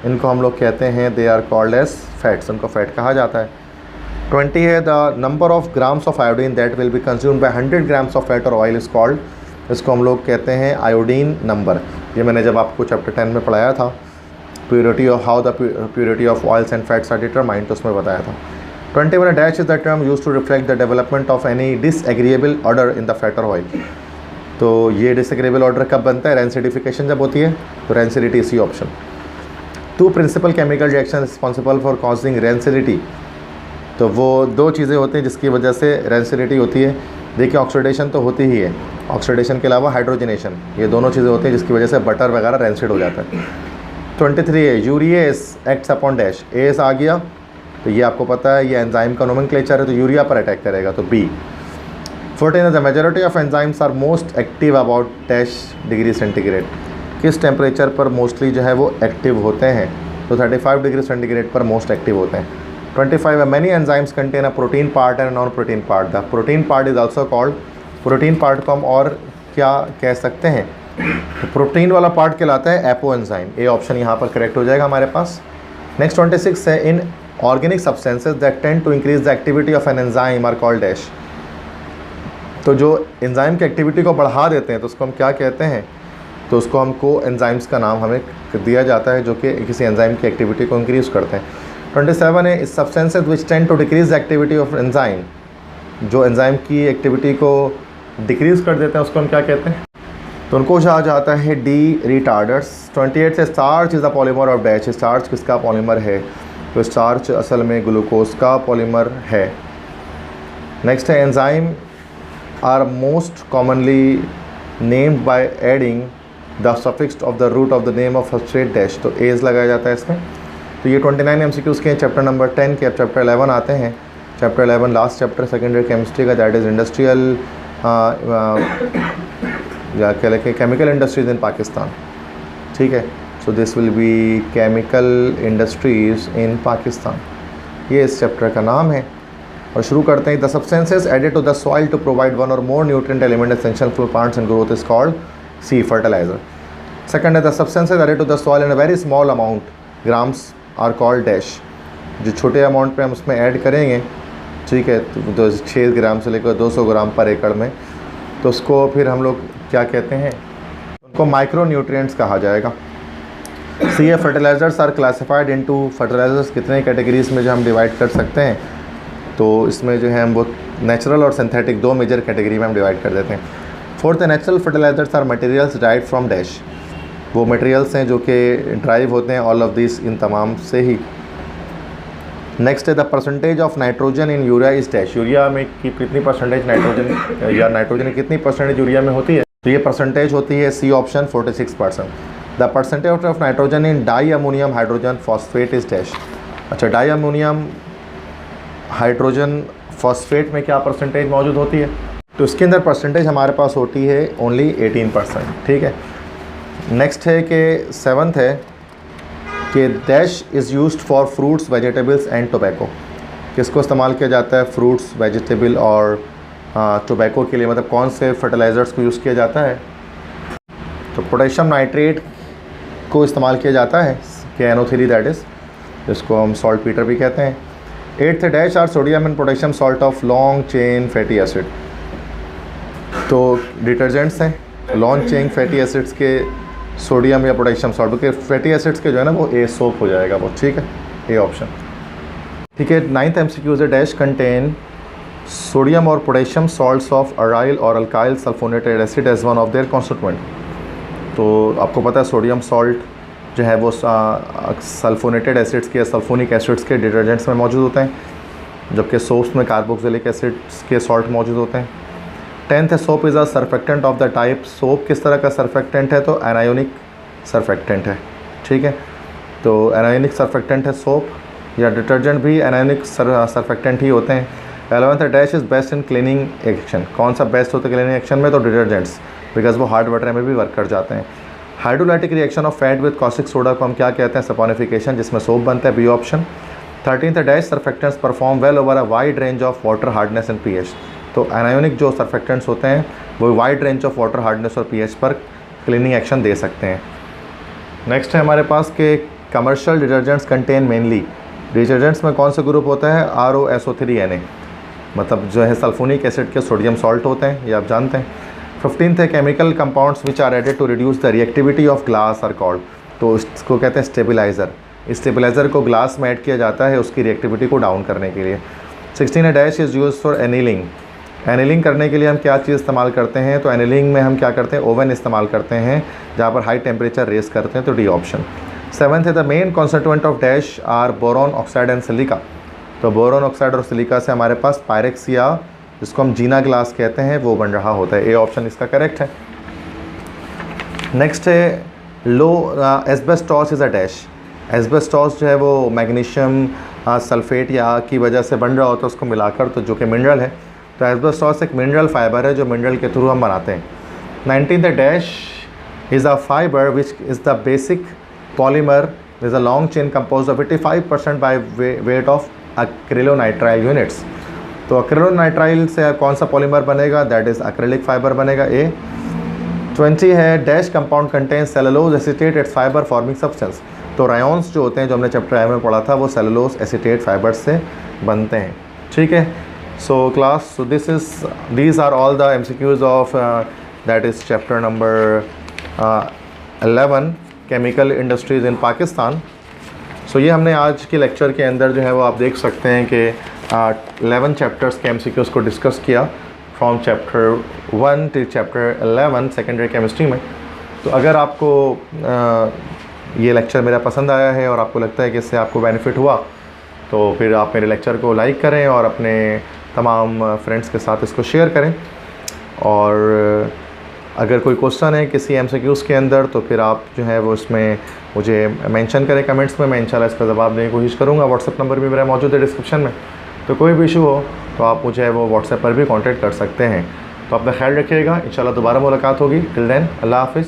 इनको हम लोग कहते हैं they are called as fats, उनको फैट कहा जाता है। 20 है the number of grams of iodine that will be consumed by 100 grams of fat और ऑयल इज कॉल्ड, इसको हम लोग कहते हैं आयोडीन नंबर। ये मैंने जब आपको चैप्टर 10 में पढ़ाया था purity of how the purity of oils and fats are determined, तो उसमें बताया था। 21 dash is the term use to reflect the development of any disagreeable order in the fat और ऑयल, तो ये डिसएग्रीएबल ऑर्डर कब बनता है, रेंसिडिफिकेशन जब होती है, तो रेंसिडिटी इसी option. 2 principal chemical reaction responsible for causing rancidity, तो वो 2 चीज़ें होती हैं जिसकी वजह से रेंसिडिटी होती है। देखिए ऑक्सीडेशन तो होती ही है, ऑक्सीडेशन के अलावा हाइड्रोजनेशन, ये दोनों चीज़ें होती हैं जिसकी वजह से बटर वगैरह रेंसिड हो जाता है। 23 है यूरिएस एक्ट्स अपॉन डैश, एस आ गया तो ये आपको पता है ये एंजाइम का नोमेनक्लेचर है, तो यूरिया पर अटैक करेगा, तो B. 14 the majority of enzymes are most active about dash degree centigrade, किस टेम्परेचर पर मोस्टली जो है वो एक्टिव होते हैं, तो 35 डिग्री सेंटीग्रेड पर मोस्ट एक्टिव होते हैं। 25 है many enzymes contain a protein part and non protein part, the protein part is also called, protein part को हम और क्या कह सकते हैं, तो प्रोटीन वाला पार्ट कहलाता है एपो एंजाइम, ए ऑप्शन यहाँ पर करेक्ट हो जाएगा हमारे पास। नेक्स्ट 26 है inorganic substances that tend to increase the activity of an enzyme are called dash, तो जो एंजाइम की एक्टिविटी को बढ़ा देते हैं तो उसको हम क्या कहते हैं, तो उसको हमको एंजाइम्स का नाम हमें दिया जाता है जो कि किसी एंजाइम की एक्टिविटी को इंक्रीज़ करते हैं। 27 है substances which tend to decrease the activity of enzyme, जो एंजाइम की एक्टिविटी को डिक्रीज़ कर देते हैं उसको हम क्या कहते हैं, तो उनको आ जाता है डी रिटार्डर्स। 28 से starch is the polymer of dash, starch किसका पॉलीमर है, तो स्टार्च असल में ग्लूकोज का पॉलीमर है। नेक्स्ट है enzyme are most commonly named by adding the suffix of the root of the name of substrate dash, तो एज लगाया जाता है इसमें। तो ये 29 MCQs के चैप्टर नंबर 10 के, अब चैप्टर 11 आते हैं। Chapter 11 last chapter second year chemistry का, दैट इज़ इंडस्ट्रियल या क्या लिखे केमिकल इंडस्ट्रीज़ इन पाकिस्तान, ठीक है। So this will be chemical industries in Pakistan, ये इस चैप्टर का नाम है। और शुरू करते हैं। The substances added to the soil to provide one or more nutrient element essential for plants and growth is called C fertiliser. Second है the substances added to the soil in a very small amount grams are called dash, जो छोटे amount पे हम उसमें add करेंगे, ठीक है, तो 6 ग्राम से लेकर 200 ग्राम पर एकड़ में, तो उसको फिर हम लोग क्या कहते हैं, उनको माइक्रो न्यूट्रिएंट्स कहा जाएगा। C a fertilisers are classified into, fertilisers कितने कैटेगरीज में जो हम डिवाइड कर सकते हैं, तो इसमें जो है हम वो नेचुरल और सिंथेटिक दो मेजर कैटेगरी में हम डिवाइड कर देते हैं। फोर्थ है natural fertilizers are materials drive from dash, वो मटेरियल्स हैं जो कि ड्राइव होते हैं ऑल ऑफ दिस इन तमाम से ही। नेक्स्ट है the percentage of nitrogen in urea is dash, urea में की कितनी परसेंटेज नाइट्रोजन या नाइट्रोजन की कितनी परसेंटेज यूरिया में होती है, तो ये परसेंटेज होती है C option 46%। The percentage of nitrogen in di ammonium hydrogen phosphate is dash, अच्छा डाई अमोनियम हाइड्रोजन फॉस्फेट में क्या परसेंटेज मौजूद होती है, तो इसके अंदर परसेंटेज हमारे पास होती है ओनली 18%, ठीक है। नेक्स्ट है कि 7th है कि dash is used for fruits vegetables and tobacco, किसको इस्तेमाल किया जाता है, फ्रूट्स वेजिटेबल और टोबैको के लिए, मतलब कौन से फर्टिलाइज़र्स को यूज़ किया जाता है, तो पोटेशियम नाइट्रेट को इस्तेमाल किया जाता है, KNO3 दैट इज़, जिसको हम सॉल्ट पीटर भी कहते हैं। 8th dash are sodium and potassium salt of long chain fatty acid, तो डिटर्जेंट्स हैं लॉन्ग चेन फैटी एसिड्स के सोडियम या पोटेशियम सॉल्ट, क्योंकि फैटी एसिड्स के जो है ना वो ए सोप हो जाएगा वो, ठीक है, ए ऑप्शन, ठीक है। 9th MCQ है डैश कंटेन सोडियम और पोटेशियम सॉल्ट्स ऑफ अराइल और alkyl sulphonated acid as one of their constituent, तो आपको पता है सोडियम सॉल्ट जो है वो सल्फोनेटेड एसिड्स के, सल्फोनिक एसिड्स के डिटर्जेंट्स में मौजूद होते हैं, जबकि सोप्स में कार्बोक्सिलिक एसिड्स के सॉल्ट मौजूद होते हैं। 10th है soap is a surfactant of the type, soap किस तरह का सरफेक्टेंट है, तो एनायोनिक सरफेक्टेंट है, ठीक है, तो एनायोनिक सरफेक्टेंट है सोप, या डिटर्जेंट भी एनायोनिक सरफेक्टेंट ही होते हैं। 11th है dash is best in cleaning action, कौन सा बेस्ट होता है क्लीनिंग एक्शन में, तो डिटर्जेंट्स, बिकॉज वो हार्ड वाटर में भी वर्क कर जाते हैं। Hydrolytic reaction of fat with caustic soda को हम क्या कहते हैं, सपोनिफिकेशन, जिसमें सोप बनता है, B option. 13th dash surfactants perform well over a wide range of water hardness and pH, तो एनायोनिक जो सरफेक्टेंट्स होते हैं वो wide range of water hardness और पीएच पर क्लीनिंग एक्शन दे सकते हैं। नेक्स्ट है हमारे पास के commercial detergents contain mainly, detergents में कौन सा ग्रुप होता है, ROSO3Na, मतलब जो है सल्फोनिक एसिड के सोडियम सॉल्ट होते हैं, ये आप जानते हैं। 15th है chemical compounds which are added to reduce the reactivity of glass are called, तो इसको कहते हैं स्टेबलाइज़र, स्टेबलाइज़र को ग्लास में ऐड किया जाता है उसकी रिएक्टिविटी को डाउन करने के लिए। 16 dash is use for annealing, annealing करने के लिए हम क्या चीज़ इस्तेमाल करते हैं, तो एनीलिंग में हम क्या करते हैं, ओवन इस्तेमाल करते हैं जहाँ पर हाई टेम्परेचर रेस करते हैं, तो डी ऑप्शन। 7th है the main constituent of dash are boron oxide and silica, तो बोरॉन ऑक्साइड और सिलिका से हमारे पास पायरेक्स या जिसको हम जीना ग्लास कहते हैं, वो बन रहा होता है। ए ऑप्शन इसका करेक्ट है। नेक्स्ट है लो asbestos is a dash. Asbestos जो है वो मैग्नीशियम सल्फेट या की वजह से बन रहा होता है, उसको मिलाकर, तो जो कि मिनरल है। तो एस्बेस्टॉस एक मिनरल फाइबर है जो मिनरल के थ्रू हम बनाते हैं। 19 the dash is a fibre which is the basic polymer is a long chain compose of 85% by weight of acrylonitrile units. तो एक्रिलोनाइट्राइल से कौन सा पॉलीमर बनेगा? दैट इज़ एक्रेलिक फाइबर बनेगा। ए 20 है dash compound contain cellulose acetate it's fibre forming substance. तो रायोन्स जो होते हैं, जो हमने चैप्टर आई में पढ़ा था, वो सेलुलोज एसीटेट फाइबर्स से बनते हैं। ठीक है। So class, so these are all the MCQs of that is chapter number 11 chemical industries in Pakistan. So ये हमने आज के लेक्चर के अंदर जो है वो आप देख सकते हैं कि 11 चैप्टर्स के MCQs को डिस्कस किया from chapter 1 to chapter 11 secondary chemistry में। तो अगर आपको ये लेक्चर मेरा पसंद आया है और आपको लगता है कि इससे आपको बेनिफिट हुआ, तो फिर आप मेरे लेक्चर को लाइक करें और अपने तमाम फ्रेंड्स के साथ इसको शेयर करें। और अगर कोई क्वेश्चन है किसी MCQs के अंदर, तो फिर आप जो है वो उसमें मुझे मेंशन करें कमेंट्स में, मैं इंशाल्लाह इसका जवाब देने की कोशिश करूँगा। व्हाट्सएप नंबर भी मेरा मौजूद है डिस्क्रिप्शन में, तो कोई भी इशू हो तो आप मुझे वो व्हाट्सएप पर भी कांटेक्ट कर सकते हैं। तो अपना ख्याल रखिएगा, इंशाल्लाह दोबारा मुलाकात होगी। टिल देन, अल्लाह हाफ़िज़।